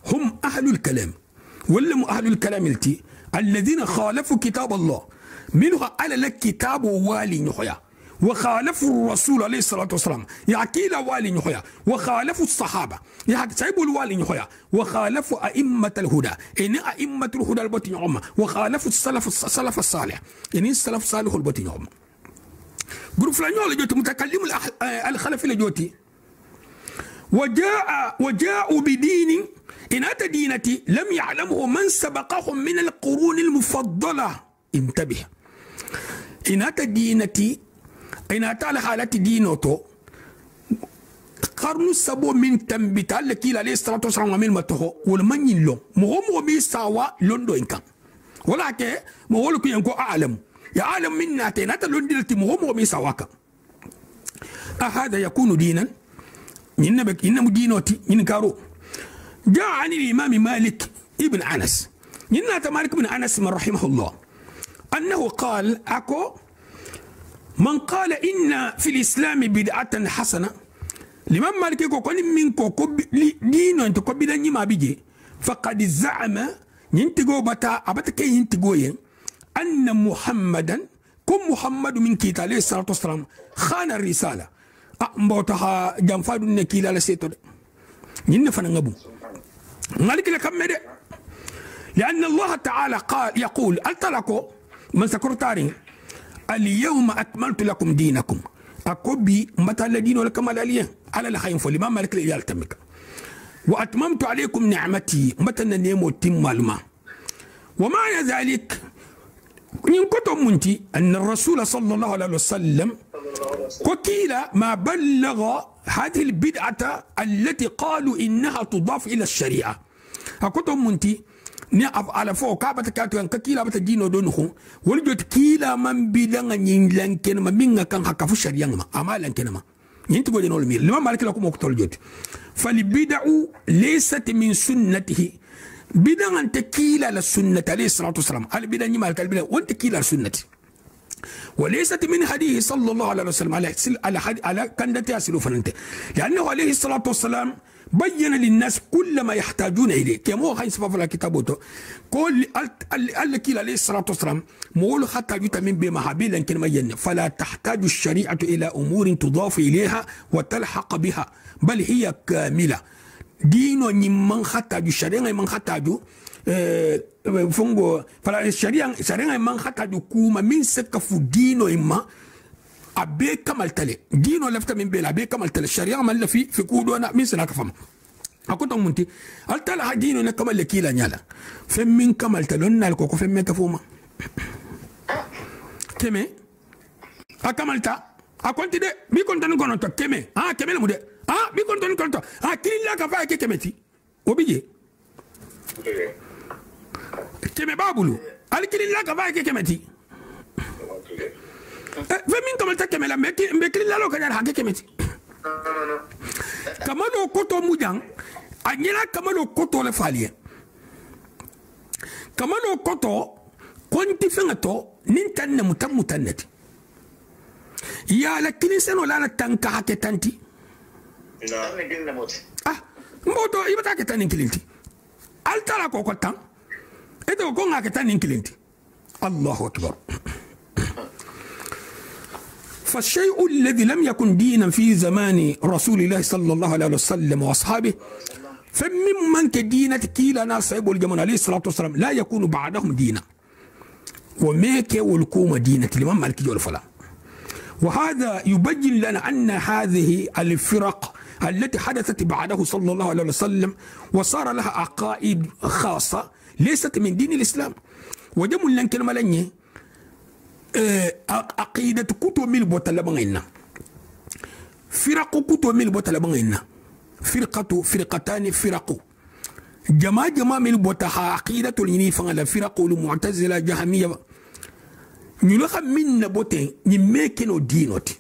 هم أهل الكلام ولم أهل الكلام التي الذين خالفوا كتاب الله منها على لك كتاب والي نحيا وخالفوا الرسول عليه الصلاة والسلام يعكيل والي نحيا وخالفوا الصحابة يحكسيبوا الوالي نحيا وخالفوا أئمة الهدى إن أئمة الهدى البطن عمى وخالفوا السلف الصالح إن السلف الصالح البطن عمى جروب فلانيو لجوتي متكلم الخلف لجوتي وجاءوا بدين إن أتى دينتي لم يعلمه من سبقهم من القرون المفضلة انتبه إن أتى دينتي إن أتى لحالة دينوتو قرن سبو من تنبت الكيل عليه الصلاة والسلام ومن متهو والمن يلون مغمو بيساوا لندو إنكم ولكن مغولك ينكو أعلم يعلم منا تينات لندلتي مغمو بيساواك أهذا يكون دينا إنما دينوتي ينكارو جاء عن الإمام مالك ابن أنس ينات مالك بن أنس من رحمه الله أنه قال أكو من قال إن في الإسلام بدعة حسنة لمن مالك يقول منكو دينو انتو كبدا ما بيجي فقد زعم ينتقو بتا أبتك ينتقو أن محمدا كم محمد من كيتا عليه الصلاة والسلام خان الرسالة أمبوتها جنفاد النكيل على سيطر ينفن نغبو مالك لكم مدى لأن الله تعالى قال يقول ألتلكو من سكرتارين اليوم أكملت لكم دينكم أكوبي متى الدين ولا كمال عليه على الخيم فلما مالك لي يلتمك وأتممت عليكم نعمتي متى نيمو تم مالما ومعنى ذلك إن كتب منتي أن الرسول صلى الله عليه وسلم وكيل ما بلغ هذه البدعة التي قالوا إنها تضاف إلى الشريعة أكتب منتي ni ala fo ka bata ka to kan kila bata dino don ho wol jot kila man bidanga nyin lanken ma minga kan hakafu sharia ma amalan kenama yinti go denol mir lima malik la ko moko tol jot fal bid'u laysat min sunnatihi bidanga ante kila la sunnati alayhi salatu wasalam al bid'a ni mal kal bid'a wonte kila sunnati وليست من هديه صلى الله عليه وسلم على كندت ياسلو فننت لأنه عليه الصلاة والسلام بين للناس كل ما يحتاجون إليه كما هو خاين سبب كتابته كل الكيل عليه الصلاة والسلام مول حتى جت من بمحابيل لكن ما ين فلا تحتاج الشريعة إلى أمور تضاف إليها وتلحق بها بل هي كاملة دين من حتى الشريعة من حتى فنغو فلا الشريعة من حتى كوما من سكف دينو إما أبي كمال تلي دينو لفت من بلا أبي كمال تلي الشريعة من في كودونا من سنة كفما أكون تمنتي التلا دينو نكمل لكيلا نيالا فمن كمال تلون الكوكو فمن كفوما كمي أكمل تا أكون تدي بيكون تنو كونو كمي كمي لمودي ah bi konto ah kililla ka fa ke kemeti obije keme babulu al kililla ka fa ke kemeti ve min kamal ta kemela me kililla lo ka jar ha ke kemeti kamalo koto mujang anyela kamalo koto le falie kamalo koto konti fengato nintanne mutannati ya la kiniseno la tanka hake tanti ah mboto ibata ke tanin kilinti altala ko tan edo ko ngake tanin kilinti Allahu akbar فالشيء الذي لم يكن دينا في زمان رسول الله صلى الله عليه وسلم واصحابه فممن كدينة كيلا ناس سيبوا الجمال عليه الصلاة والسلام لا يكون بعدهم دينا وميك والكوم دينة الإمام مالك جول فلا وهذا يبين لنا أن هذه الفرق التي حدثت بعده صلى الله عليه وسلم وصار لها عقائد خاصة ليست من دين الإسلام وجمع لنا كلمة لني عقيدة كتب من بوتلبغينا فرق كتب من بوتلبغينا فرقتان فرق جماعة من بوتها عقيدة الينيفة على فرق المعتزلة جهمية نلقى من بوتين نمكنو دينوتي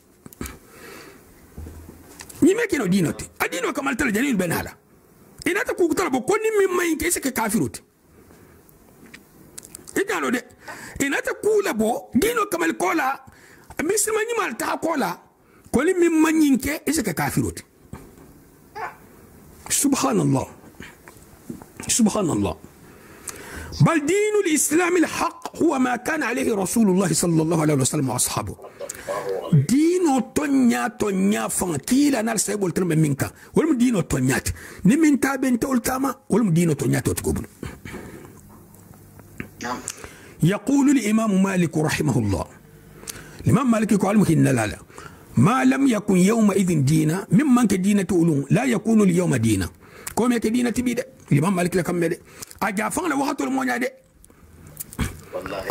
نمكنو دينوتي الدين كما ترى جليل بن هذا إن أنت كنت ترى بكون مما ينكسك كافروت إذا ده إن أنت كولا بو دينو كما الكولا مثل ما نمال تها كولا كل مما ينكسك كافروت سبحان الله سبحان الله بل دين الإسلام الحق هو ما كان عليه رسول الله صلى الله عليه وسلم وأصحابه دينو تونيا فانكيلا نار سيبول ترم منك ولم دينو تونيات نمن تابن تولتاما ولم دينو تونيات وتقبل يقول الإمام مالك رحمه الله الإمام مالك يقول مكين لا ما لم يكن يومئذ دينا ممن كدينة تقولون لا يكون اليوم دينا كوم يك دينة تبيد الإمام مالك لكم مده أجافان لوقت المونيا ده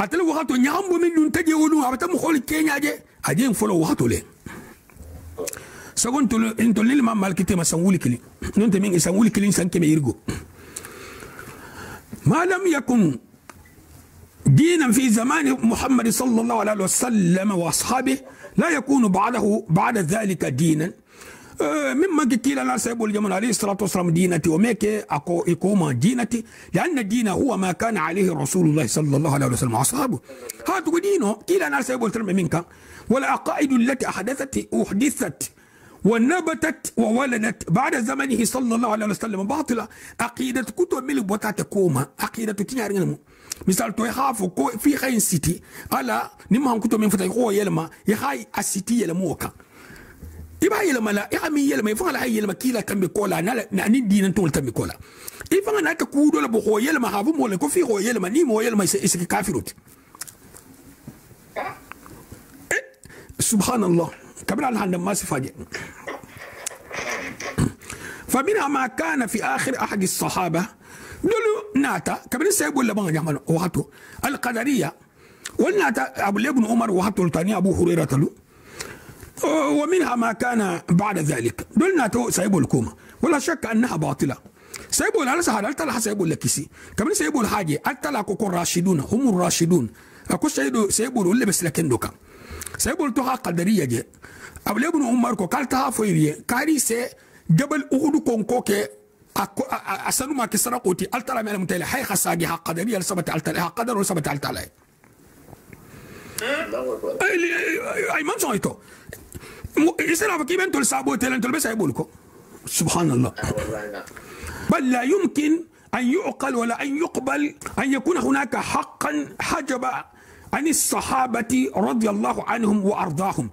أتلا وقت نعم بمن ننتجي ولو أبتم خول كينيا ده أجين فلو وقت له سكون تقول الإمام مالك تما سنقول كلي ننت من سنقول كلي إنسان كم يرجو ما لم يكن دينا في زمان محمد صلى الله عليه وسلم واصحابه لا يكون بعد ذلك دينا مما قتيل انا سيبول الجمال عليه الصلاه والسلام دينتي وميك اكو يقوم دينتي لان الدين هو ما كان عليه رسول الله صلى الله عليه وسلم واصحابه هاتوا دينه قيل انا سيبول ترم منك والعقائد التي احدثت ونبتت وولدت بعد زمنه صلى الله عليه وسلم باطله عقيده كتب ملك بوتات كوما عقيده تنيارين مثال تو يخافوا في خين سيتي على نما كتب من فتاي هو يلما يخاي السيتي يلموكا يبا يلما لا يخمي يلما يفعل هاي يلما كيلا كم بكولا نعني دين تول تم بكولا يفعل أنا كودو لبو هو يلما هافو مولا كوفي هو يلما نيم هو يلما يسكي كافروت سبحان الله قبل أن هذا ما سفاجئ فمنها ما كان في آخر أحد الصحابة دولو ناتا كبير سيقول لبنا جمال وحطو القدرية والناتا أبو ابن عمر وحطو الثاني أبو هريرة له ومنها ما كان بعد ذلك دول ناتا سيقول كوما ولا شك أنها باطلة سيقول على سهل ألتلا سيقول لكسي كبير سيقول حاجة ألتلا كوكو راشدون هم الراشدون أكو سيقول اللي بس لكن دوكا سيقول توها قدرية جي أبو ابن عمر كو كالتها فويرية كاري سي جبل أهدو كونكوكي أسنو ما كسر قوتي ألتلا من المتالي حي خساجي ها قدرية لسبت ألتلا ها قدر لسبت ألتلا أي من صايتو يسرع فكيف أنتوا السابو تلين أنتوا بس يقولكم سبحان الله بل لا يمكن أن يعقل ولا أن يقبل أن يكون هناك حقا حجب عن الصحابة رضي الله عنهم وأرضاهم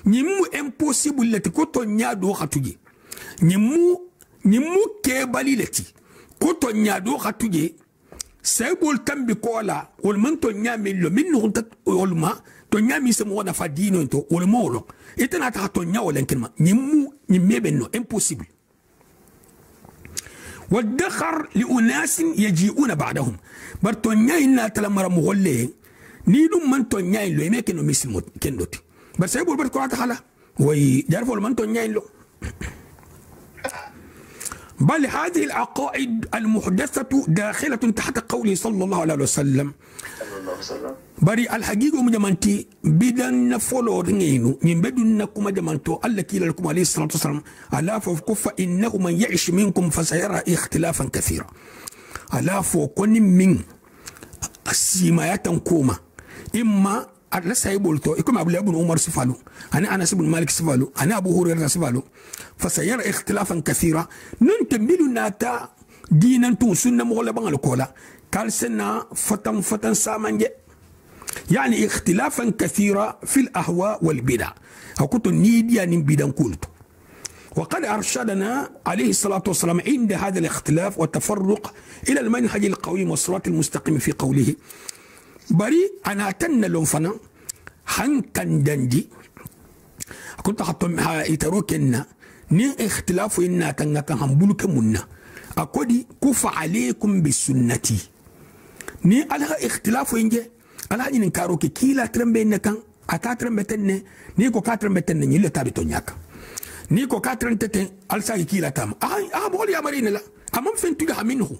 نمو impossible التي كنتو نيادو خاتوجي نمو كيبالي التي كنتو نيادو خاتوجي سيبول تنبي كولا والمنتو نيامي منه ولما تو نيامي سمونا فدينو انتو ولمولو إتنا تحتو نياو لنكلمة نمي بنو impossible والدخر لأناس يجيئون بعدهم برتو نياينا تلمر مغلي نيدو منتو نياين لو يمكنو مثل كندوتي بس سيبول برتو عطا حالا ويجارفو المنتو نياين لو بل هذه العقائد المحدثة داخلة تحت قوله صلى الله عليه وسلم بري الحقيقة مجمانتي بدن فولو رنينو ينبدن نكما جمانتو الله كيلا لكم عليه الصلاة والسلام ألا فكف إنه من يعيش منكم فسيرى اختلافا كثيرا ألا فكن من السيمايات كوما إما ألا سيبولتو إكما أبو لابن عمر سفالو أنا بن مالك سفالو أنا أبو هريرة سفالو فسيرى اختلافا كثيرا ننتميل ناتا دينا تو سنة مغلبا الكولا قال سنة فتن سامنجي يعني اختلافا كثيرا في الأهواء والبدع أكنت نيديا نبدا قلت وقد أرشدنا عليه الصلاة والسلام عند هذا الاختلاف والتفرق إلى المنهج القويم والصراط المستقيم في قوله بري أنا أتنى لنفنا حنكن دندي كنت حطمها يتروكنا نين اختلاف إنا تنكا همبولك منا أكودي كف عليكم بسنتي ni alha ikhtilafu inje alha ni karo ke kila trembe ne kan aka trembe tenne ni ko ka trembe tenne ni le tabi to nyaka ni ko ka trembe tenne alsa kila tam bol ya marina la amam fintuga minhu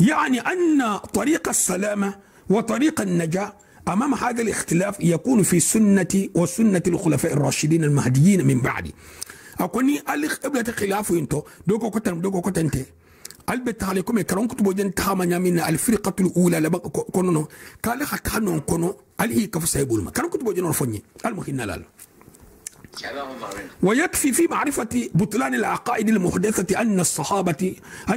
يعني أن طريق السلامة وطريق النجاة أمام هذا الاختلاف يكون في سنة وسنة الخلفاء الراشدين المهديين من بعد أكوني الخبلة خلاف انتو دوكو كتن البت عليكم كرون كتبوا جن تهامنا من الفرقة الأولى لبق كونو قال حكانون كونو عليه كف سيبول ما كرون كتبوا جن رفني المهنا لا ويكفي في معرفة بطلان العقائد المحدثة أن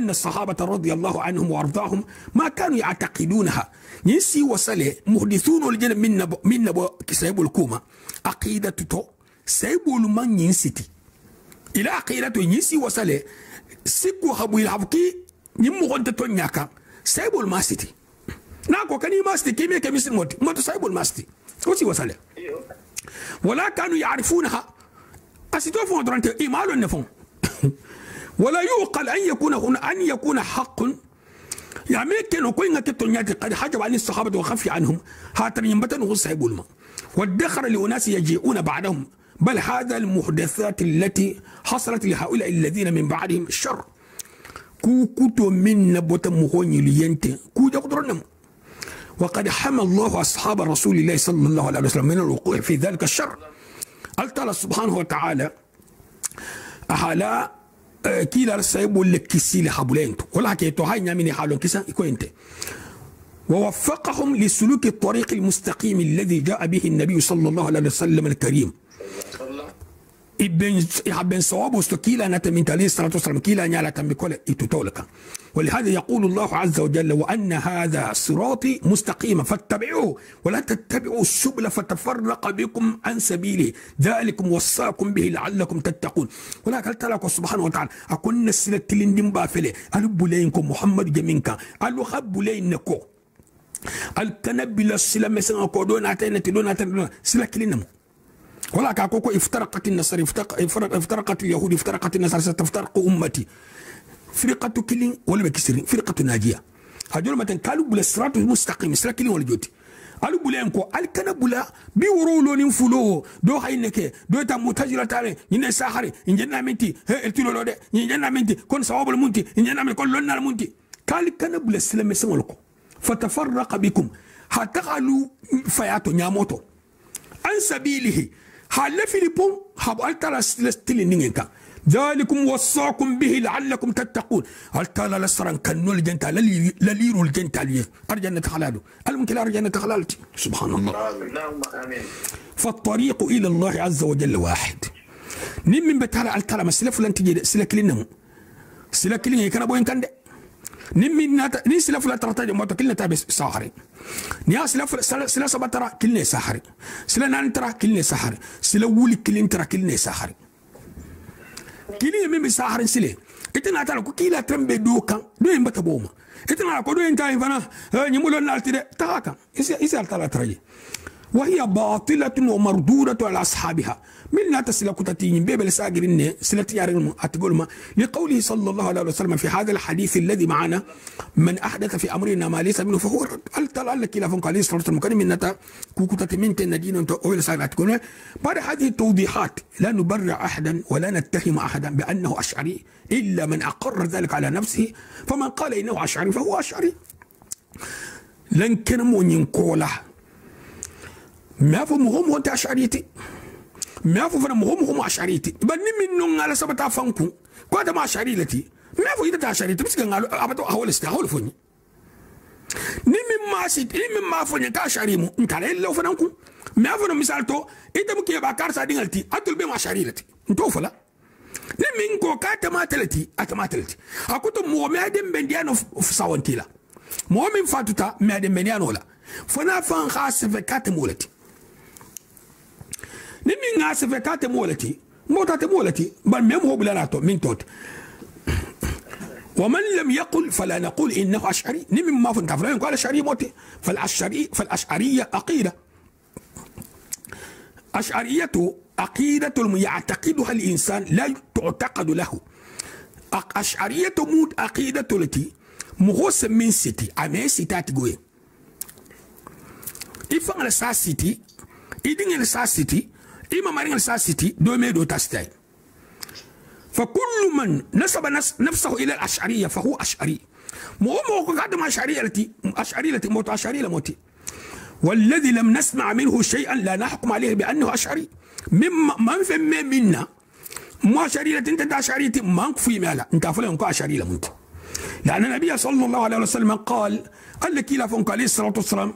الصحابة رضي الله عنهم وأرضاهم ما كانوا يعتقدونها ينسي وصله محدثون الجن من سيبول كوما عقيدة تو سيبول من ينسيتي إلى عقيدة ينسي وصله سيكو حبو الحبكي نمو غنت تونياكا سايبول ماستي ناكو كاني ماستي كيمي كميسن موت سايبول ماستي وسي وصله ولا كانوا يعرفونها أسيتوفون درانت إيمالو النفون ولا يوقل أن يكون حق يعني كانوا كوينغا كتونياكي قد حجب عن الصحابة وخفي عنهم هاتن ينبتن هو سايبول ما والدخر لأناس يجيئون بعدهم بل هذا المحدثات التي حصلت لهؤلاء الذين من بعدهم الشر كوكوتو من نبوت مهوني لينتي كوجا قدرنم وقد حمى الله أصحاب رسول الله صلى الله عليه وسلم من الوقوع في ذلك الشر قال تعالى سبحانه وتعالى أحالا كيلا رسايبو لكسي لحبولينتو ولا كيتو هاي ناميني حالون كيسا يكو انت ووفقهم لسلوك الطريق المستقيم الذي جاء به النبي صلى الله عليه وسلم الكريم ابن صواب وستكيلا نتمين عليه الصلاة والسلام كيلا نيالا تنبكولا اتتولك ولهذا يقول الله عز وجل وأن هذا صراطي مستقيما فاتبعوه ولا تتبعوا السبل فتفرق بكم عن سبيله ذلكم وصاكم به لعلكم تتقون ولكن تلاك سبحانه وتعالى أكون السلة لندن بافله ألب لينكم محمد جمينك ألخب لينكو الكنبل السلة مثلا دون أتين سلة كلينمو ولا كاكوكو افترقت النصارى افترقت اليهود افترقت النصارى ستفترق امتي فرقه كلين ولا بكسرين فرقه ناجيه هجول متن قالوا بلا صراط مستقيم سلا كلين ولا جوتي قالوا بلانكو الكنبلا بيورولو نفلو دو هينك دو تا متاجره تاري ني ساحري انجنا منتي التلولو دي انجنا منتي كون ثواب المنتي انجنا من كون لنا المنتي قال كنبلا سلام سمولكو فتفرق بكم حتى قالوا فياتو نياموتو عن سبيله حال فيليبون حب التلا ستيل نينكا ذلكم وصاكم به لعلكم تتقون التلا لسران كنول الجنتا لليرو الجنتا لي ارجنة حلالو الممكن ارجنة حلالتي سبحان الله اللهم امين فالطريق الى الله عز وجل واحد نيم من بتالا التلا مسلا فلان تجي سلكلينم سلكلين كان بوين كان نمي ناتا ني سلا فلا ترتاج موتو كلنا تابس ساحري نيا سلا سبترا كلنا ساحري سلا نانترا كلنا ساحري سلا ولي كلين ترا كلنا ساحري كلي ميمي ساحري سلي اتنا ترا كيلا ترمبي دوكا دو يمبتا بوما اتنا كو دو انتاي فانا نيمولو نالتي تاكا اسال ترا تراجي وهي باطلة ومردودة على أصحابها من لا تسلك تتين بيبل ساجرين سلت يارن أتقول ما لقوله صلى الله عليه وسلم في هذا الحديث الذي معنا من أحدث في أمرنا ما ليس منه فهو التلال كلا فنق عليه الصلاة والسلام من نتا كوكتة من تندين أنت أول ساجر تقول بعد هذه التوضيحات لا نبرع أحدا ولا نتهم أحدا بأنه أشعري إلا من أقر ذلك على نفسه فمن قال إنه أشعري فهو أشعري لن كان مؤمن قوله ما فهم هم أنت أشعريتي ما فهم هم أشعريتي بني منهم على سبت أفنكم قد ما أشعريتي ما فهم إذا أشعريتي بس كان أبدا أهول فني نمي ما سيت نمي ما فني كأشعريمو أنت على إلا فنكم ما فهم مثالتو إذا ممكن يبقى كارثة دينالتي أتول بما أشعريتي أنتوا فلا نمي إنكو كاتماتلتي أتماتلتي أكتم مؤمن بنديانو في سوانتيلا مؤمن فاتوتا مادم بنديانو لا فنا فان خاص في كاتمولتي نمي ناس في كاتمولتي موتاتمولتي بل ميم هو بلاناتو من توت ومن لم يقل فلا نقول إنه أشعري نمي ما فن كفلان قال أشعري موتي فالأشعرية عقيدة أشعرية عقيدة يعتقدها الإنسان لا تعتقد له أشعرية مود عقيدة التي مغوص من سيتي أمي سيتات قوي إفن الساسيتي إدين الساسيتي إما مارين الساسيتي دومي دو تاستاي فكل من نسب نفسه إلى الأشعرية فهو أشعري مو قدم أشعرية التي موت أشعرية لموتي والذي لم نسمع منه شيئا لا نحكم عليه بأنه أشعري من فهم منا مو أشعرية أنت أشعرية ما في مالا أنت أفضل أنك أشعرية لموت لأن النبي صلى الله عليه وسلم قال لك لا فنك عليه الصلاة والسلام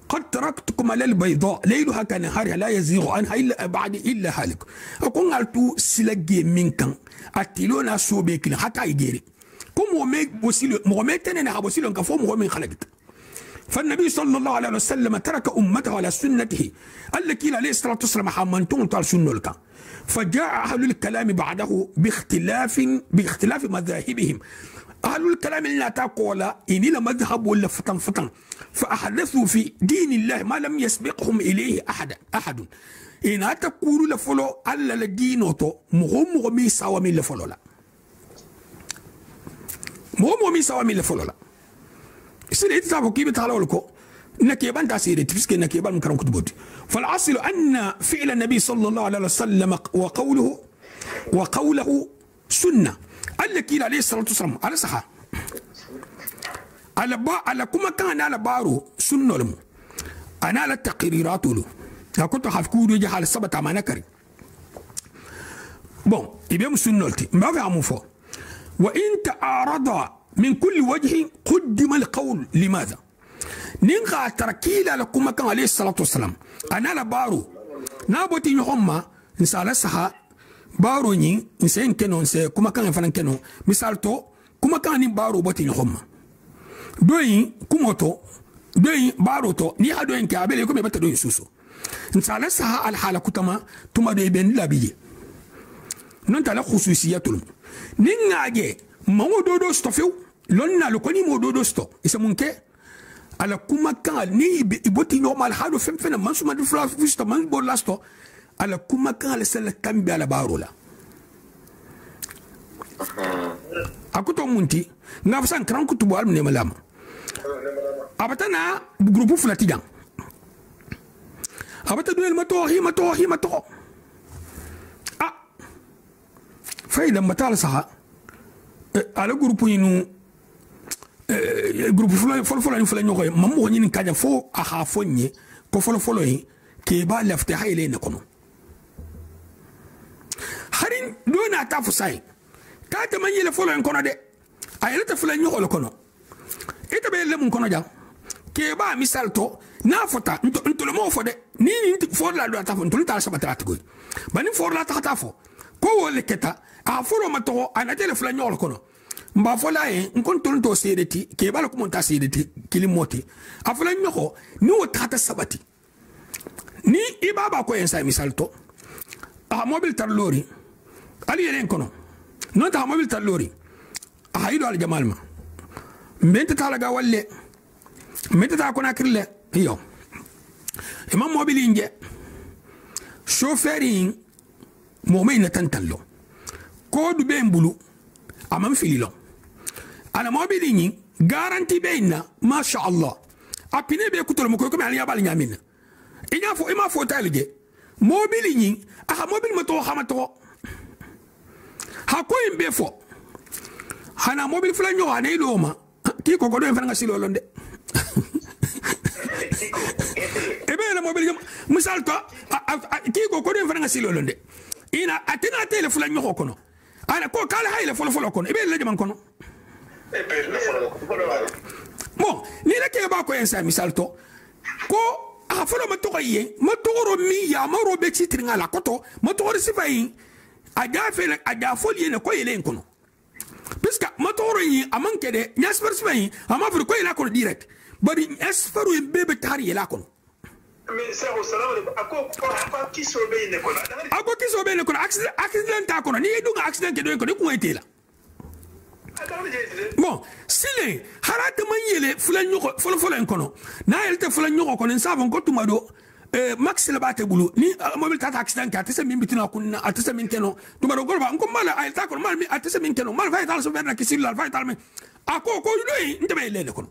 قد تركتكم على البيضاء ليلها كنهارها لا يزيغ عنها إلا بعد إلا هالك أكون قلتو سلجي منكم أتلونا سوبيكين حتى يجري كم ومي وسيلو مغمتنا نها وسيلو كفوم ومن خلقت فالنبي صلى الله عليه وسلم ترك أمته على سنته التي عليه الصلاة والسلام حمنتم طال سنولك فجاء أهل الكلام بعده باختلاف مذاهبهم أهل الكلام اللي تقول إني لمذهب ولا فتن فأحدثوا في دين الله ما لم يسبقهم إليه أحد إن أتقول لفلو ألا لدينوتو مغمي سوا من لفلو لا مغمي سوا من لفلو لا سيدي تتابعوا كيف تعالوا لكم نكيبان تأسيري تفسك نكيبان من كرم كتبوت فالعصل أن فعل النبي صلى الله عليه وسلم وقوله سنة التي عليه الصلاة والسلام على صحة على كما كان على بارو سنة لهم أنا على التقريرات له كنت حفكور يجي على السبت عما نكري بون يبقى سنة لتي ما في عموفه وإن تعارض من كل وجه قدم القول لماذا ننغى تركيل على كما كان عليه الصلاة والسلام أنا على بارو نابوتي نحما نسال صحة baro ni nse nkeno nse kuma kan fana nkeno misal to kuma kan ni baro boti ni homma doyin kumoto doyin baro to ni ha doyin ka abele ko me bata doyin suso nsala saha al hala kutama tuma do ben labiye non tala khususiyatul ni ngage mango dodo stofew lonna lo koni mo dodo sto isa munke ala kuma kan ni boti normal hado fem fena mansuma du flas fusta man bo lasto ala kuma kan ala sala kambi ala barola akuto munti ngafsan kran kutubu al ne malama abatana grupu fulati jang abata duel mato ah fayda matal saha ala grupu yinu grupu fulani ñokoy mammo ñini kaja fo aha fonye ko folo yi ke ba lafte hayle ne kono harin dona ta fusai ka ta manye le folo en kono de ayela ta fulani ñokolo kono ita be le mun kono jang ke ba misal to na fota ntolo mo fo de ni fo la do ta fo ntolo ta sabata ta goy bani fo la ta fo ko wole keta a folo ma to anate le fulani ñokolo kono mba fola e nkon tonto sedeti ke bala ko monta sedeti kilimoti a fulani ñoko ni o ta sabati ni ibaba ko en sa misal to a mobil tar lori ali yelen kono non ta mobil tar lori a haydo al jamal ma mbenta tala ga walle mbenta ta kona kirle yo imam mobile nje chauffeurin mo may na tantallo ko du be mbulu amam fililo ana mobile ni garanti beina ma sha Allah apine be kutolo mo ko ali yabal nyamin ima fo talje mobile ni aha mobile mo to xamato ha ko imbe fo hana mobile fula nyo ana iloma ki ko do en fanga silo londe ebe na mobile misal to ki ko do en fanga silo londe ina atina tele fula nyo ko no ana ko kala hayle folo kono ebe le jaman kono bon ni la ke ba ko ensa misal to ko a folo ma to ye ma to ro mi ya ma ro be chitringa la koto ma to ro sifayin ada fele ada folie ne ko yele kono puisque ma to ro yi amanke de nyasper sifayin ama fur ko yela kono direct bari esferu e bebe tari yela kono
mais c'est au salam ako ki sobe ne kono
ako ki sobe ne kono accident ta kono ni du accident ke do ko ko etela bon sile harata man yele fulan nyoko folo en kono na yelte fulan nyoko kono savon ko tumado max le bate bulu ni mobile tata accident ka tese min bitina kunna atese min keno tumado golba ko mala ay ta kono mal mi atese min keno mal fay tal so verna kisil la fay tal me ako ko yudoy ndebe lele kono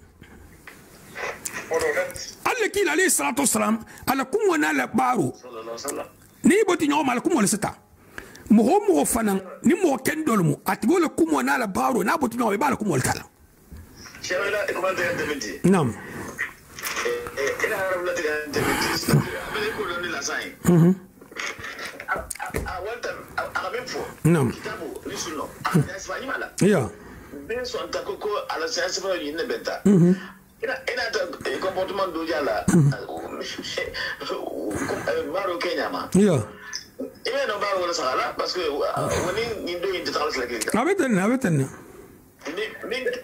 alle kila alayhi salatu wassalam ala kum wana la baro ni boti nyoma ala kum wala sita mo fanan ni mo kendol mu atibole kumo na la baro na botu no be bala kumo tala
shawala ko man de
nam
ina arab la de be ko do ni la sai a wanta a même fo
nam
kitabu ni sunno ya sifani mala
ya
ben so anta ko ala sai sifa ni ne benta ina ta comportement do jala baro Kenya ma
ya
ibe no baro wala sala parce que woni ni do indi talas la kika
abeten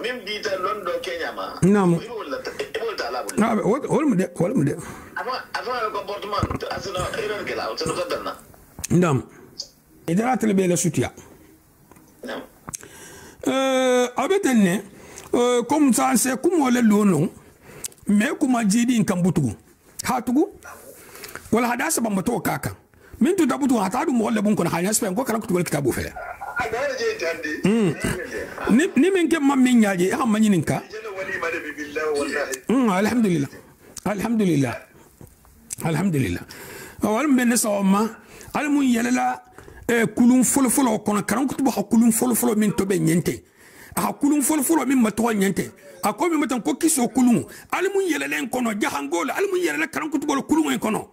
min bi ta London Kenya ma
nam
ibo ta la bul
wol mu de
avant le comportement asuna iron ke la o tano danna
nam idara tele be la sutia
nam
abeten ne comme ça c'est comme wala lono mais kuma jidi kan butugu hatugu wala hadasa bambato kaka min to dabutu hata du mo wala bun ko hanya spen ko kala ko tubal kitabu fele
adara je tandi
ni min ke mam min nyaaje ha manyi ninka
wali ma de billahi wallahi alhamdulillah awal men sawma al mun yalala kulun folo kono karan ko tuba kulun folo min to be nyente a kulun folo min ma to nyente a ko mi matan ko kiso kulun al mun yalala kono jahangola al mun yalala karan ko tuba kulun kono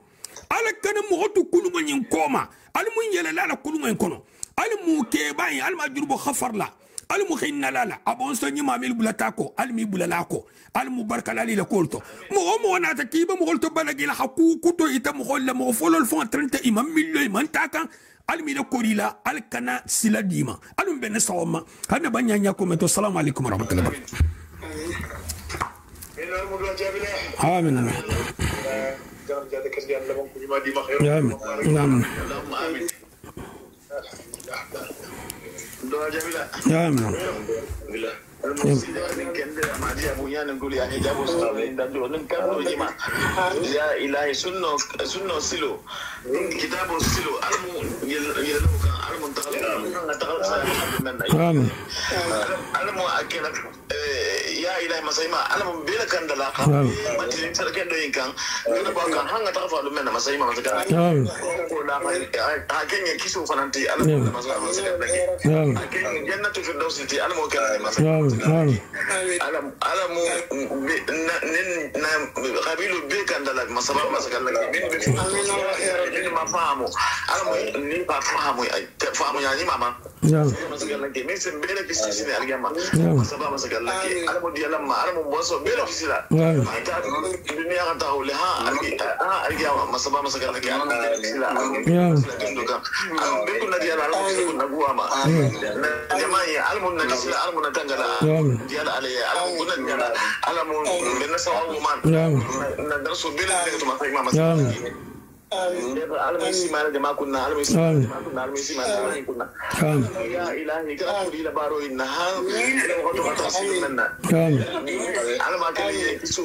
ala kana motu kuluma nyin koma al mun yela la kuluma kono al mu ke bayi al majrubo khafarla al mu khinna la abon so nyima mil bulatako al mi bulalako al mu barkala li la kolto mo wana ta kiba mo kolto balagi la hakuku to ita mo holla mo folol fon 30 imam millo man takan al mi la korila al kana siladima al mu ben sawma hada banya nya ko meto assalamu alaikum warahmatullahi wabarakatuh amin يا نعم يا نعم يا إلهي سنو سلو كتاب سلو يا إلهي مسايما ألم بلا كان دلاقة ما تلين سركين دوين كان أنا بقى هنگا تغفى لمنا مسايما مسكان هكين يكيسو فنانتي ألم مسايما مسكان هكين جنة في الدوسيتي ألم وكان مسايما ألم قبيلو بيكان دلاق مسايما مسكان من ما فهموا ألم نيبا فهموا يعني ماما مسكان لكي ميسن بلا كيسيني ألقاما مسايما مسكان لكي ألم دي لما ألم بوصو بلا كيسيلا الدنيا غتاو لها ألقاما مسايما مسكان لكي ألم بلا كيسيلا ألم بيكو ندي ألم بيكو نقواما جماعي ألم نكيسيلا ألم نتنجلا ديال علي ألم بنا ألم بنسا ومان ندرسو بلا كيسيلا مسايما مسكان
almisi mala de makunna almisi makunna almisi mala kunna ya ilahi kala kudi la baro inna ha wato tasinna alma kala ye kisu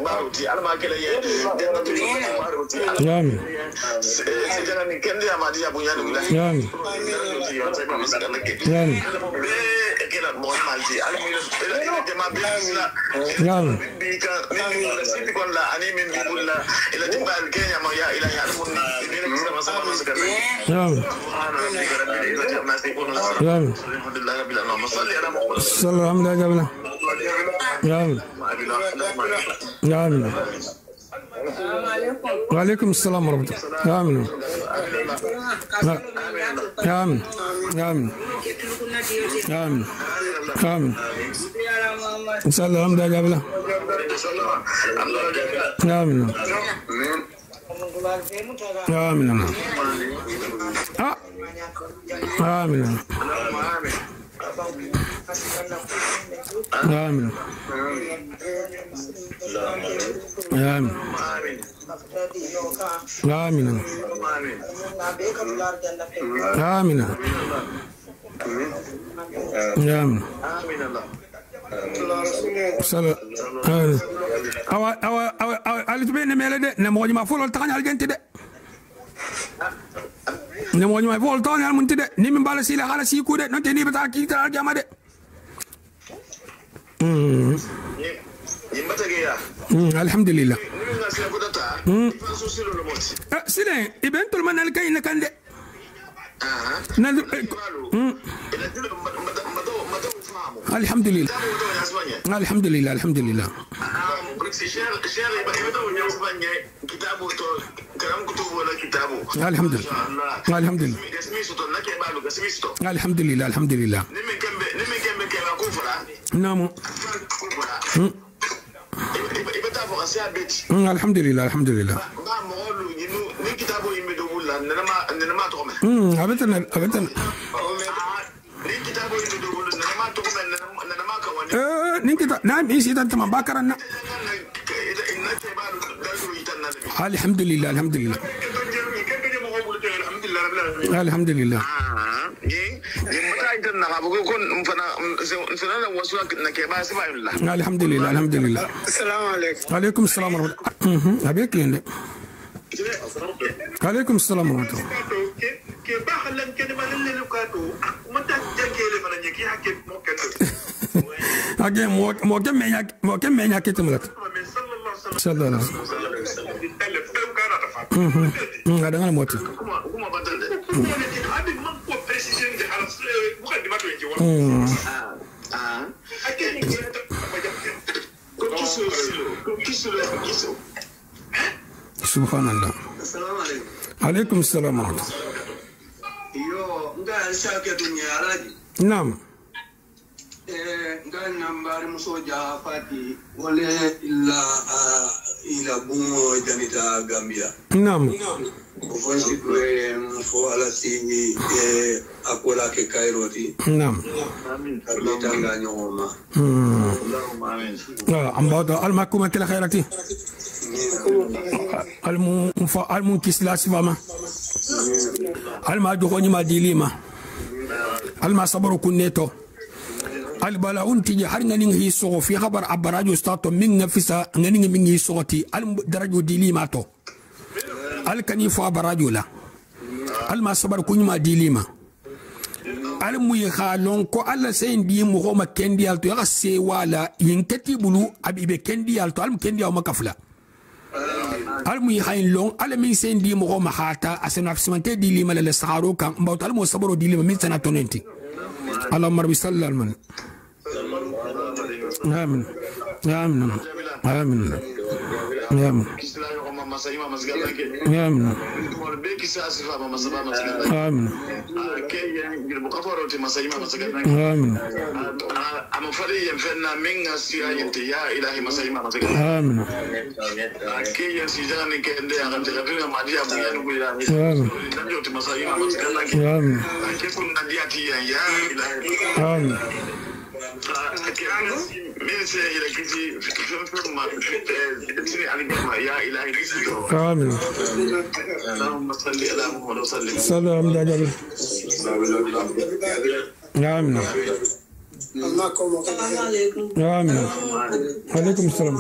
baruti alma kala ye denatu baruti
amin
sejana ni kende amadi ya bunyani billahi
amin amin
kila mohamalti almi jama bisla
amin
bika min siti kon la ani min bulla ila tibal kenya ma ya ilahi almunni bina sama sama masakar
amin amin
alhamdulillah rabbil alamin salli ala muhammad
sallallahu alaihi wa sallam amin amin وعليكم السلام ورحمة الله آمين آمين آمين آمين آمين إن شاء الله الحمد لله قبله آمين آمين آمين آمين آمين آمين آمين آمين سلام أو تبين ميلاد نموذج ما فول تاني على جنتي ده نموذج ما فول تاني على منتي ده نيم بالسيلة على سيكو ده نتني بتاعك ترى جامع ده الحمد لله سيلين إبنتو المن الكاين كان ده الحمد لله الحمد لله الحمد لله الحمد لله الحمد لله الحمد لله الحمد لله نعم الحمد لله الحمد لله أبتنا أبتنا نكتا نعم إيش إذا أنت ما باكرنا الحمد لله الحمد لله الحمد لله الحمد لله الحمد لله
السلام عليكم
عليكم السلام ورحمة الله أبيك لين عليكم السلام ورحمة الله أجي مو كم من ياك تملك صلى الله عليه وسلم هذا أنا موت سبحان الله
السلام عليكم
عليكم السلام ورحمة الله نعم
ngan nambari musoja fati wale ila bungo janita Gambia
نعم
kufonsi kwe mfo ala singi akola ke kairoti
نعم
mitanga nyoma
أمبارح المحكومة كلا خيرتي المو كسلا سفما الما جوني ما ديليما الما صبروا كنيتو البلاون تيجي حرنا نيجي سو في خبر عبراجو ستاتو من نفسا نيجي من يسوتي الدرجو ديليما تو الكني فو عبراجو لا الما صبر كوني ما ديليما almu yi khalon ko alla sayin di mu ko ma kendi alto ya se wala yinkati bulu abibe kendi alto almu kendi o makafla almu yi khayin long ala min sayin di mu ko ma hata asana afsmante di lima la saharo kan mbawt almu sabaro di lima min sana tonenti allahumma rabbi sallallahu alaihi amin amin amin amin آمين آمين آمين
أما فريق فينا من السياج يا إلهي مسيما
آمين
كي ينسجان كأنده أن تغفر ما دي أبو ينو إلهي
آمين
نجوت مسيما
آمين
كي كن ندياتي يا إلهي
آمين آمين.
اللهم صل على محمد وسلم.
سلام دجال. آمين. آمين. عليكم السلام.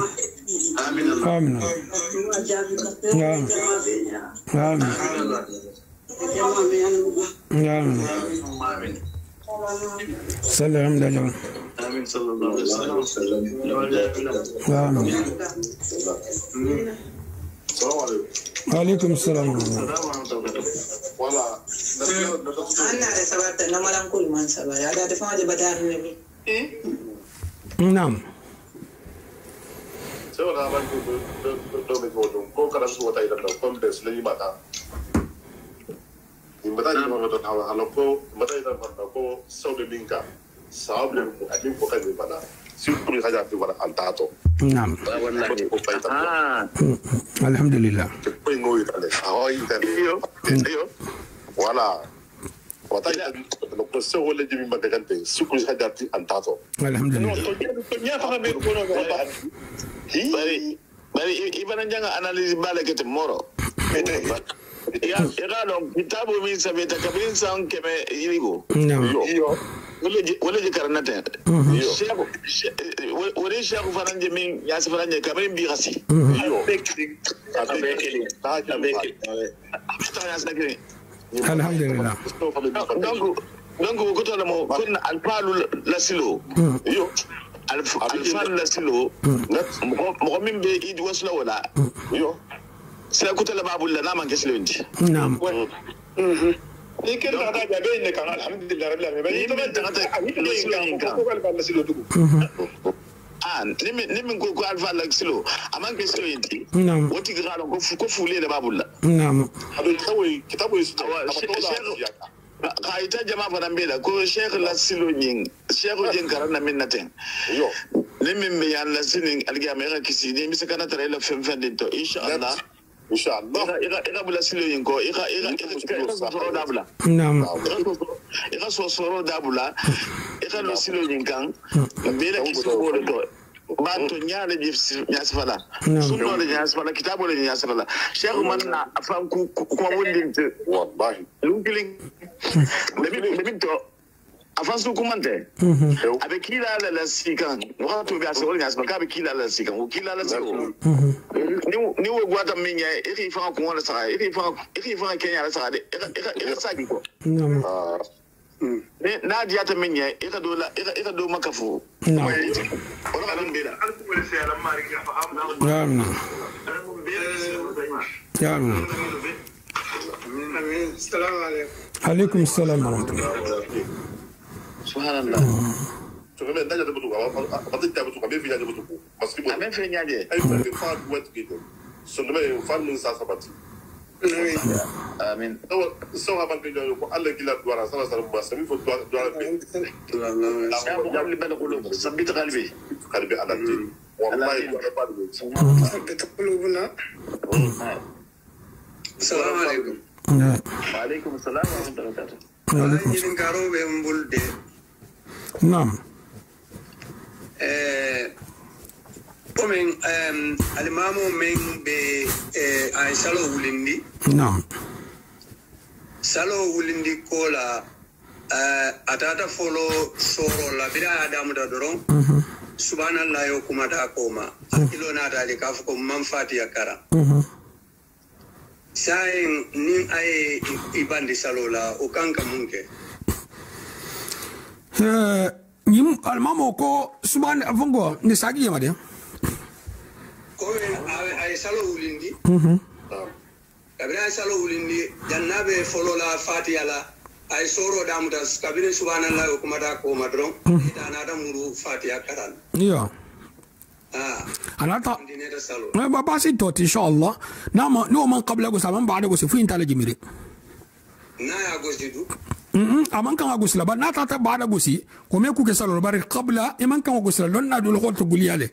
آمين.
آمين. آمين. آمين.
آمين.
سلام دجال.
آمين صلى الله عليه وسلم.
آمين.
السلام عليكم.
عليكم السلام ورحمة الله.
Voilà.
نعم. نعم. الحمد لله.
Voilà.
الحمد لله.
Bari ibana janga analyse bala kete moro. Ya iralo kitabu min sabeta kabrin san keme iligo.
نعم.
Wala je karanata. Sheikh wala sheikh faranje min ya faranje kabrin bi khasi.
الحمد لله.
donc ko to mo kun alfalu lasilo yo alfalu lasilo mo min be idi wasla wala yo sila kutala babul la man keslo ndi
نعم.
ni ken da da be ne kan alhamdulillah rabbil alamin ni to ta ta ko lasilo dugu nimin ko alfa lasilo aman keslo ndi
نعم.
woti galo ko fule la babul la
نعم.
ado kitabu kaita jama fana mbela ko sheikh lasilo nying sheikh jeng karana minna ten yo nimin me yan lasini algama ga kisi ni mi sakana tare la fem to inshallah ira bula silo nying ko ira soro dabla
نعم.
ira soro dabla ira lasilo nying kan mbela kisi ko do bato nyaale nyasfala sunno le nyasfala kitabu le nyasfala sheikh manna afan ku ko wondinte wallahi lungiling lebi to afan su kumante abe kila la sikan wato bi asol nyasfala ka be kila la sikan o kila la sikan ni wo gwata minya iri fa ko wala sa iri fa kenya la sa ira sa ko
نعم.
na diya ta minya ira do makafu
نعم.
wala kan bela
نعم. نعم.
السلام عليكم.
عليكم السلام ورحمة الله.
subhanallah
to me ndaje butu ba ta butu ba be fi ndaje butu parce que
amen fe nyaje
ay fa fa wat gitu so me fa mun sa sabati
amin
so ha ban ko ko Allah gila duara sala sala ba sami fo duara be
ya muqabli bal qulub sabbit qalbi
qalbi ala ti wallahi ba
ثبت قلوبنا. السلام عليكم.
wa alaikum assalam wa rahmatullahi wa barakatuh
عليكم
Ini karo be mbulde.
نعم.
Komen alimamu men be ay salo wulindi.
نعم.
Salo wulindi kola atata folo soro la bida adamu da doron. Subhanallah yo kuma da koma. Kilo na da li kafu ko man fatiya kara. Sai ni ay ibandi salo la o kanka munke.
Yim almamo ko suban afongo ni sagi yamade.
Komen ay salo wulindi. Kabira salo wulindi jannabe folo la fatiya la ay soro damuta kabire subhanallah ko kuma da koma doron. Ida na da muru fatiya karan.
Yo. anata ba ba si tot inshallah nama no man qabla go saman baada go sifu intala jimiri
na ya go sidu
aman kan go sila ba na ta baada go si ko me ku ke salo bari qabla iman kan go sila lon na dul khol to guliyale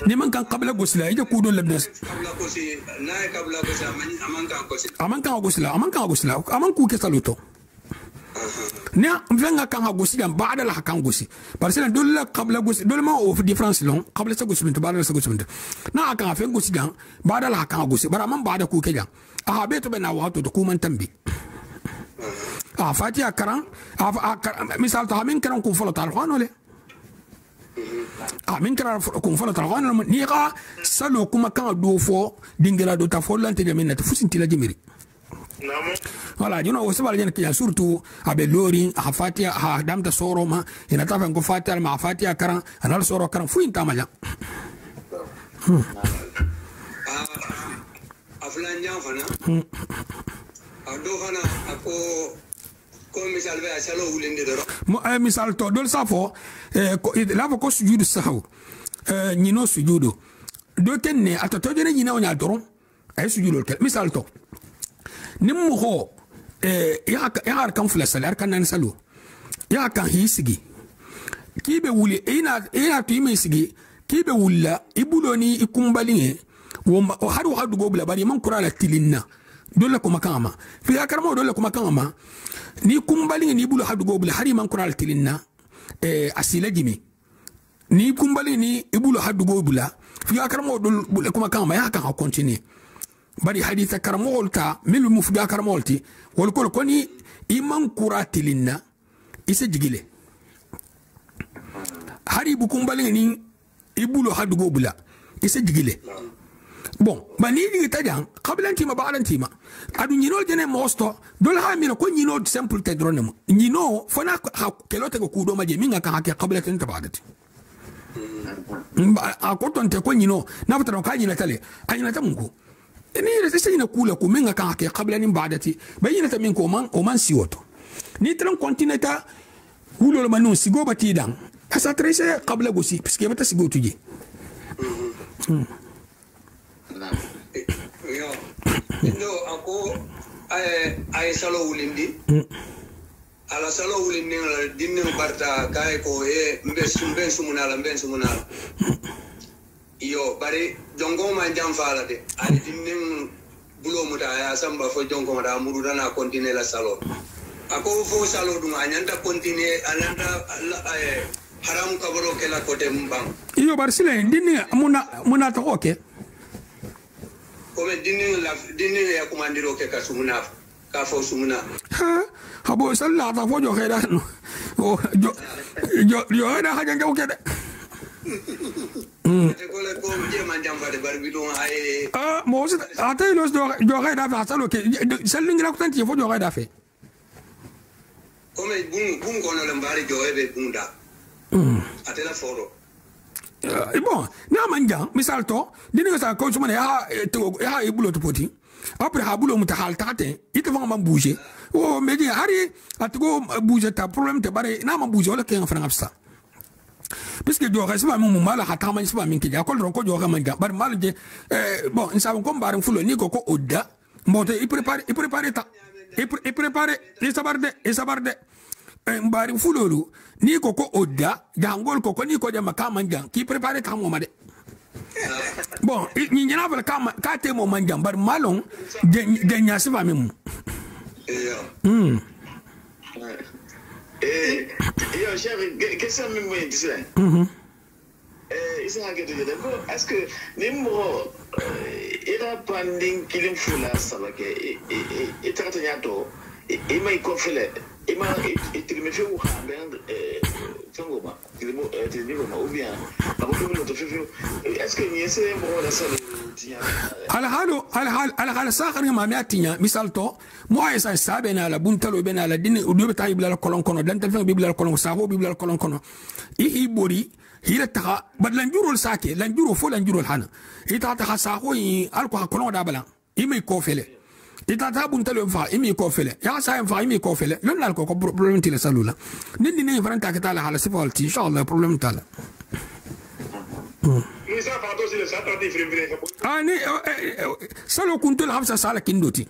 ni man kan qabla go sila ida ku do lebnes
qabla go si na ya qabla go si aman kan go si
aman kan go sila aman ku ke salo to ne mvenga kan hagosi dan baada la kan gosi parce que dole la qabla gosi dole ma of difference long qabla sa gosi baada sa gosi na kan fa gosi dan baada la kan gosi bara man baada ku ke dan a beto be na wato to kuma tambi a fatiha karan misal ta min karan kun folo tarhano le min karan kun folo tarhano ni ga salo kuma kan do fo dingela do ta fo lante de minna fusinti la jimiri voilà you know wosaba la nya surtout abe lori a fatiha ha damta soro ma ina ta fa ko fatiha ma fatiha karan anal soro karan fu inta mala
aflan nya fana ado fana ako ko misal be asalo wulinde doro
mo ay misal to dol safo la ko sujudu sahu nyino sujudu do kenne atoto jene nyina onya doro ay sujudu kel misal to nimmo ho ya kan fulasal ar kan nan salo ya kan hisigi kibe wuli ina to ime sigi kibe wulla ibuloni ikumbalinge wo hadu gobla bari man kurala tilinna dole kuma kama fi akarmo dole kuma kama ni kumbalinge ni bulu hadu gobla hari man kurala tilinna asila jimi ni kumbalinge ni ibulu hadu gobla fi akarmo dole kuma kama ya kan continue bari haditha karamolta milu mufga karamolti wal kol koni iman kuratilinna isa jigile hari bukumbali ni ibulu hadugo bula isa jigile bon bani ni tajan qablanti ma ba'lanti ma adu nyino jene mosto dol ha mi ko nyino simple te dronem nyino fana kelote ko kudo ma je minga ka hakke qablatin tabadati a ko tonte ko nyino na fatara ka nyina tale anyina tamunko ni resesina kula ku menga kan ke qabla ni baadati bayina ta min ko man siwoto ni tran kontineta hulo manu sigo bati dan asa trese qabla gosi parce que bata sigo tuje
yo no ako ay salo wulindi ala salo wulindi la dinne barta kay ko mbe sumuna yo bari jongo man jam fala de ali dinnin bulo muta ya samba fo jongo da muru dana continue la salo ako fo salo dum anyanta continue ananta haram kabaro ke la kote mbang
yo bari sile dinni muna to oke
ko me dinni ya komandiro ke ka sumuna ka fo sumuna
ha bo salla ta fo jo kheda no jo hada haja ngaw ke de موسى أعطيه لوس جوغي دافع سالو كي سلين جلاك تنتي فو جوغي دافع
كم بون كونو لمباري جوغي بون دا أتلا فورو
bon na manja misal to dini sa ko suma ya ibulo to poti après ha bulo muta hal tate ite fa ma bouger o meji hari atgo bouger ta problème te bare na ma bouger wala ke en France puisque joxe c'est pas mon mal à tama c'est pas min ki akol ron ko joxe man ga bar mal je bon in sa ko mbar fulo ni ko oda mbote i préparer ta i préparer i sabarde mbar fulo lu ni ko oda jangol ko ni ko jama kama ngang ki préparer ta mo made bon ni nyana bal kama ka te mo man bar malon de nya c'est pas min
yo chéri question mi mo yenti sen isa hageto de bo est-ce que nimro ira panding kilim fula sabake e tata nyato e mai ko fele e ma e tigme fe u ben fangoma kilimo tilimo ma ou bien abo ko mo to fe est-ce que ni ese mo la sala tinya
ala halo sakhar ma miatinya misal to mo ay sa sabena la buntalo bena la din o do tay bibla kolon kono dan tan bibla kolon saho bibla kolon kono i bori hira ta bad lan jurul sake lan juro fo lan jurul hana ita ta saho yi alko kolon da bala i may ko fele ita ta buntalo fa i may ko fele ya sa fa i may ko fele lon la ko problem ti la salula nin ni faranta ka tala hala sifalti inshallah problem tala ani salo kuntul hamsa sala kindoti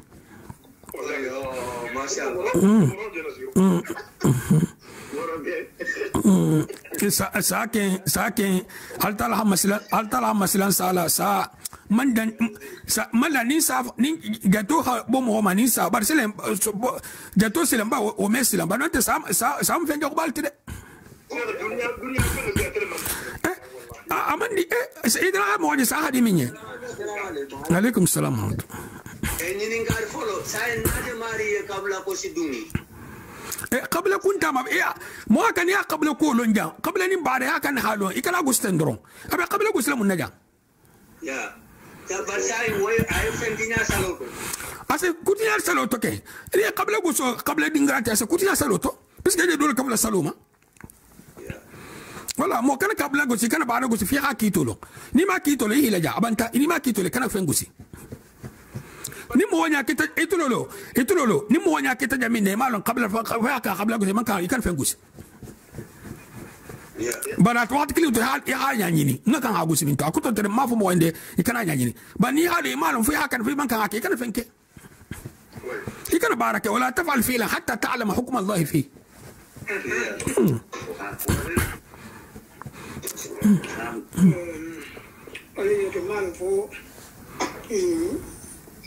saken altala masilan sala sa mandan sa malani sa ni gato ha bo mo mani sa bar selen gato selen ba o meselen ba non te sa me fenga ko balti de amandi idra mo ni sa hadi minye alaikum salam
ni ngar folo sai na mari kabla ko sidumi
قبل كنت ما ما كان يا قبل كولون جا قبل ني بعد يا كان حالو يكلا غوستندرون ابي قبل غوسلم النجا
يا تبرساي وي اي فنتينا سالوتو
اسي كوتينا سالوتو كي لي قبل غوسو قبل دينغراتي اسي كوتينا سالوتو بس كاي دول قبل سالوما ولا مو كان قبل غوسي كان بعد غوسي في حكيتولو ني ما كيتولو هي لجا ابانتا ني ما كيتولو كان فين غوسي ni mo nya kita itulolo ni mo nya kita jamine malon qabla qabla gusi man kan fengusi barat wat kili to hal ya nya nyini ngakan ha gusi min to akuto tere mafu mo wande ikana nya nyini bani hali malon fi hakan fi man kan ikana fenke ikana baraka wala tafal fi la hatta ta'lam hukm Allah fi
ali ke mal fo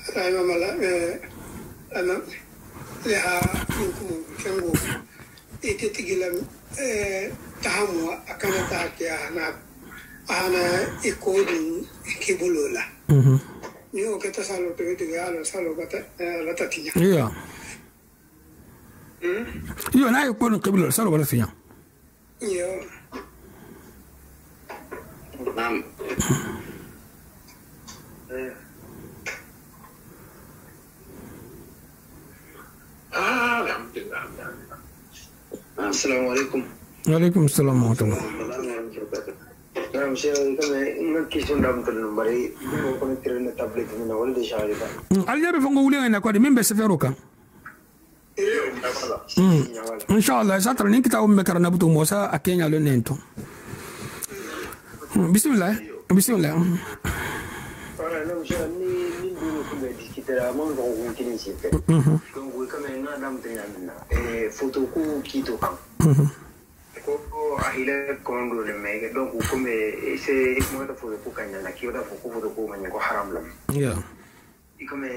أنا ملا أنا لها منكم كنغو إتتجلم تهموا أكنا تاكي أنا إكود كيبولولا نيو كتا سالو تبيتي على سالو كتا لا تتيا
يو أنا يكون قبل سالو ولا فيا
يو
نعم السلام عليكم.
وعليكم السلام ورحمة الله.
نعم شيخ كما نكي سندام تنبري كنا ترينا تابلت من أول شهرية.
الجابي فنقولي أنا كودي مين بسفروكا؟ إن شاء الله ساتر نيك تاو مكرنا بتو موسى أكين على نينتو. بسم الله بسم الله.
نعم شيخ kita mau ngomong kini sih. Kalau gue kemarin dalam ternyata fotoku gitu kan. Kau akhirnya kondo lembaga, donc comme c'est moi da fotoku kan na kiota fotoku manya ko haram lam.
Yeah.
Comme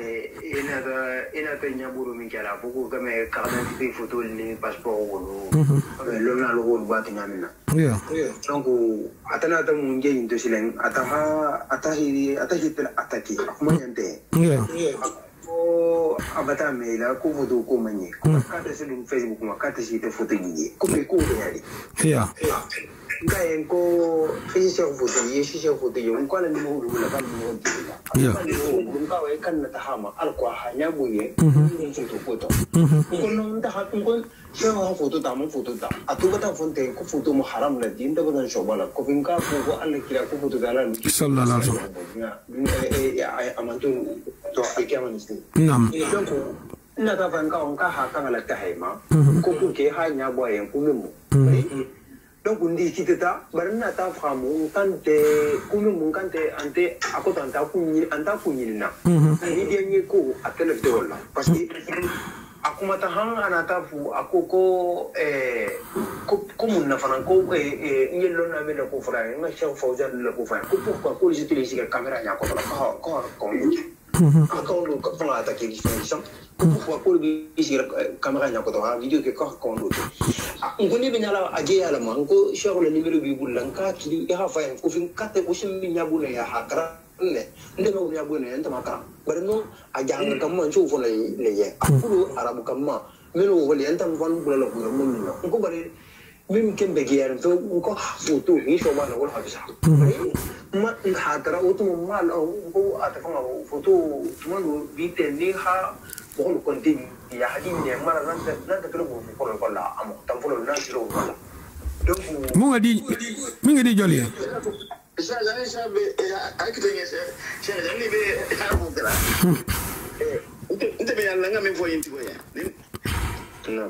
ina ta nyaburu min kala buku comme carte d'identité photo ni passeport wolo. Comme na logo bati nyamina.
Yeah.
Donc atana ta munje into silen atahi ataki kuma nyante.
Yeah.
Ko abata mela ko foto ko manye. Ko kata silen Facebook ma kata si te foto gigi. Ko be ko yari.
Yeah.
Ngai ko fisi foto yi shi foto yi ko na mo ru la kan mo dila.
Yeah.
Ko wa kan na ta hama al ko hanya buye. Foto. Ko no ta ha ko شو فوتو تامو فوتو تا أتوقع فونتين كو فوتو محرم لا دين ده بدن شوبالا كو فينكا فوتو الله كلا كو فوتو قالان
صلى الله عليه وسلم
أمانتو تو أكيد نسي
نعم
donc nata fanka onka hakanga la tahema ko ko ke ha nya boyen kumumu donc ndi kitata barna ta famu kante kumumu kante ante akota anta kunyina ni denye ko atele dola parce que akuma tahan anata fu akoko ko mun na fanan ko yello na me la ko fara ma chef fawzan la ko fara ko pourquoi ko j'utilise la caméra nya ko la ko quand on va attaquer différents pourquoi pour la caméra nya ko to ha video ke ko ko on connaît bien la aje ala man ko share le numéro bi bulanka ki ha fa ko fin kate ko shin nya bula ya hakra ne ndema nya bula ne ntama barno ajanga kamma nchufu le ye akulu arabu kamma melo wali antam van bula la bula mun ko bare mim kembe giar to ko foto ni so bana wala habisa ma hadra o to mal o atafanga foto tumandu bite ni ha ko kontin ya hadin ne mara nan da kilo ko la am tam folo nan siro wala donc
mo ngadi joli
ça be akitenge c'est ni be hamu kala be yalla ngam fo yinti ko ya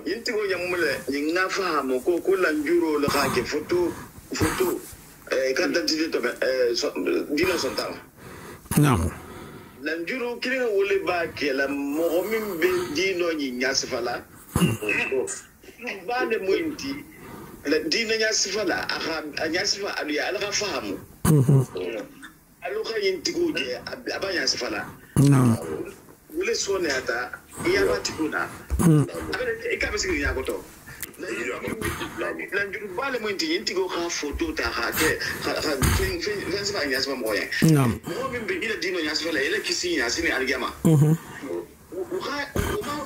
yinti ko yamule ni nga fahamu ko lanjuro la khake photo quand d'identité to dino sontal
naam
lanjuro kire wole ba ke la mo min be dino ni nyasfala ba de mointi la dino nyasfala aha nyasfa alu ya ala fahamu aloka yintigo je abanya sifala
no
wule sone ata iya batikuna abere ikabisiri yakoto lanjuru bale mo yintigo ka photo ta ha ke fensi ba nyasma moya mo bimbe ila dino nyasma la ile kisi nyasini algama ma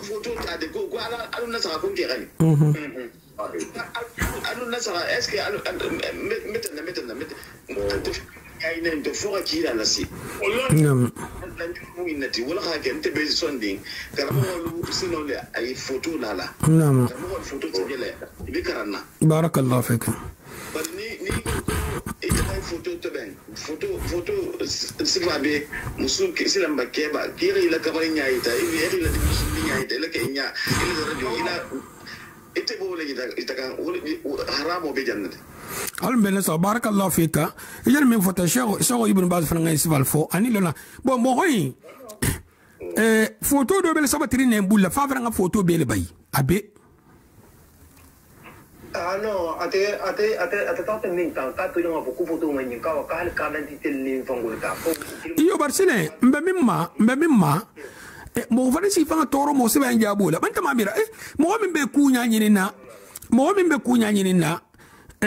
photo ta de go ala aluna sa ko ngirani aluna sa est-ce que metana ay nen to foga kila la si lanjuru inati wala ha ke nte be sonding karamo lu sino le ay photo lala
نعم
photo tjele bi karana
barakallahu fik
ni ita photo to ben photo sifabe musul ke silamba keba kire ila kabari nyaita ila musul nyaita ila kenya ila radio ila ite bo le ita kan haramo be jannati
al ben sa barakallahu fika yar min fota shago ibn baz franga isval fo ani lona bon mo hoyi photo do bel sabatri ne bulla fa franga photo bel bay abe
no ate ta ning ta tu nga buku photo man ka ka dan titel ni fangul ta
iyo barsine mbe mimma mo fane si fanga toro mo sebe njabula banta mamira mo min be kunya nyinina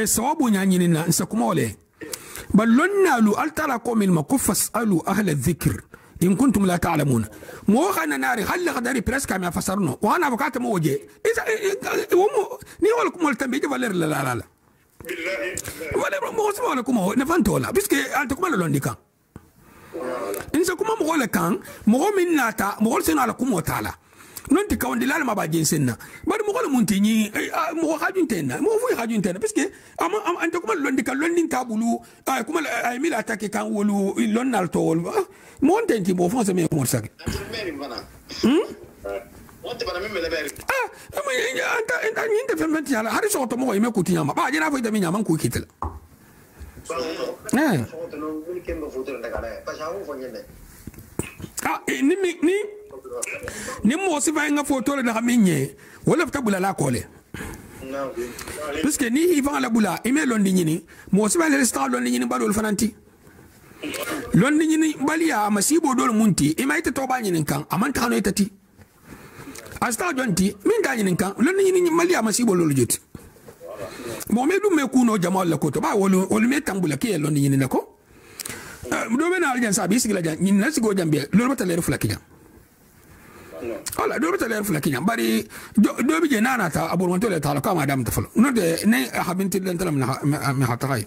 sawabu nyanyinina nsakumole balonna lu altara qawmin makufas alu ahla dhikr in kuntum la ta'lamun mo khana nari hal qadari presque ma fasarno wa ana bakata mo waje isa ni wala kum wal tambi valer la billahi wala mo wala kum nafantola puisque alta kum lo ndika insa kuma mo wala kan mo min nata mo wala sena la kum wala non ti kawndi la ma ba jensenna bari mo wala muntinyi mo hajuntenna mo fu hajuntenna puisque anta kuma lo ndika lo ndin tabulu kuma ay mila attaque kan wolu lonnal to wol mo tenti mo fonse me mo sak
wonte bana mimele beri
anta nyinde fementi ala hari so to mo yime kutinyama ba jena fo itami nyama ku kitela
foto no wuli kemba foto ndaga na pa shawo fo nyene
ni mo si va nga photo la minye wala tabula la kole parce que ni ivan la bula ime londi nyini mo si va le restaurant londi nyini badol fananti londi nyini balia masibo dol munti ima ite to ba nyini kan amanta hano itati asta jonti min da nyini kan londi nyini malia masibo lolu joti mo me dum me kuno jamal la ko to ba wolu me tambula ke londi nyini nako do be na aljan sabi sigla jan nyini na sigo jambe lolu batale reflaki ala do beta leer fulaki nyam bari do bi je nana ta abul wonto le ta ka ma dam tafalo no de ne habinti len talam na mi hatta kay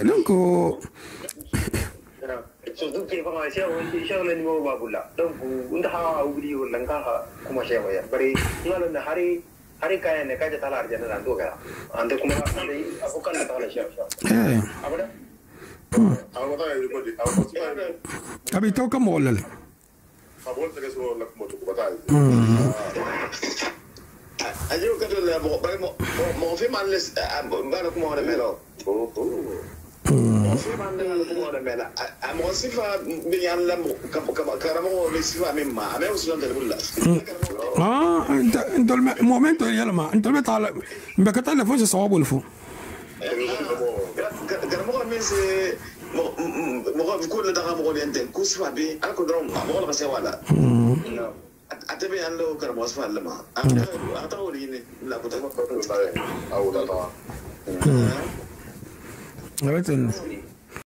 donc
surtout que fa sia le ni mo ba bulla donc unda ha ubri wala nga ha kuma shewa ya bari ngalo na hari kaya ne kaja talar jana dan to ga ande kuma ande abukan ta hala shewa abada
abi to kam wala le
ayo kato le mo fi man les bana kuma wala melo mo fi man le kuma wala mela mo sifa bi yalla mo karamo le sifa mimma ame usulon de bulla
انت المومنت يلا ما انت بتطلع بكتل فوز صواب والفو
garamo men se mo ko le daga mo yente ku sifa bi al ko drom mo ko se wala atabe allo garamo sifa lama ata wori ni la ko ta ko awda ta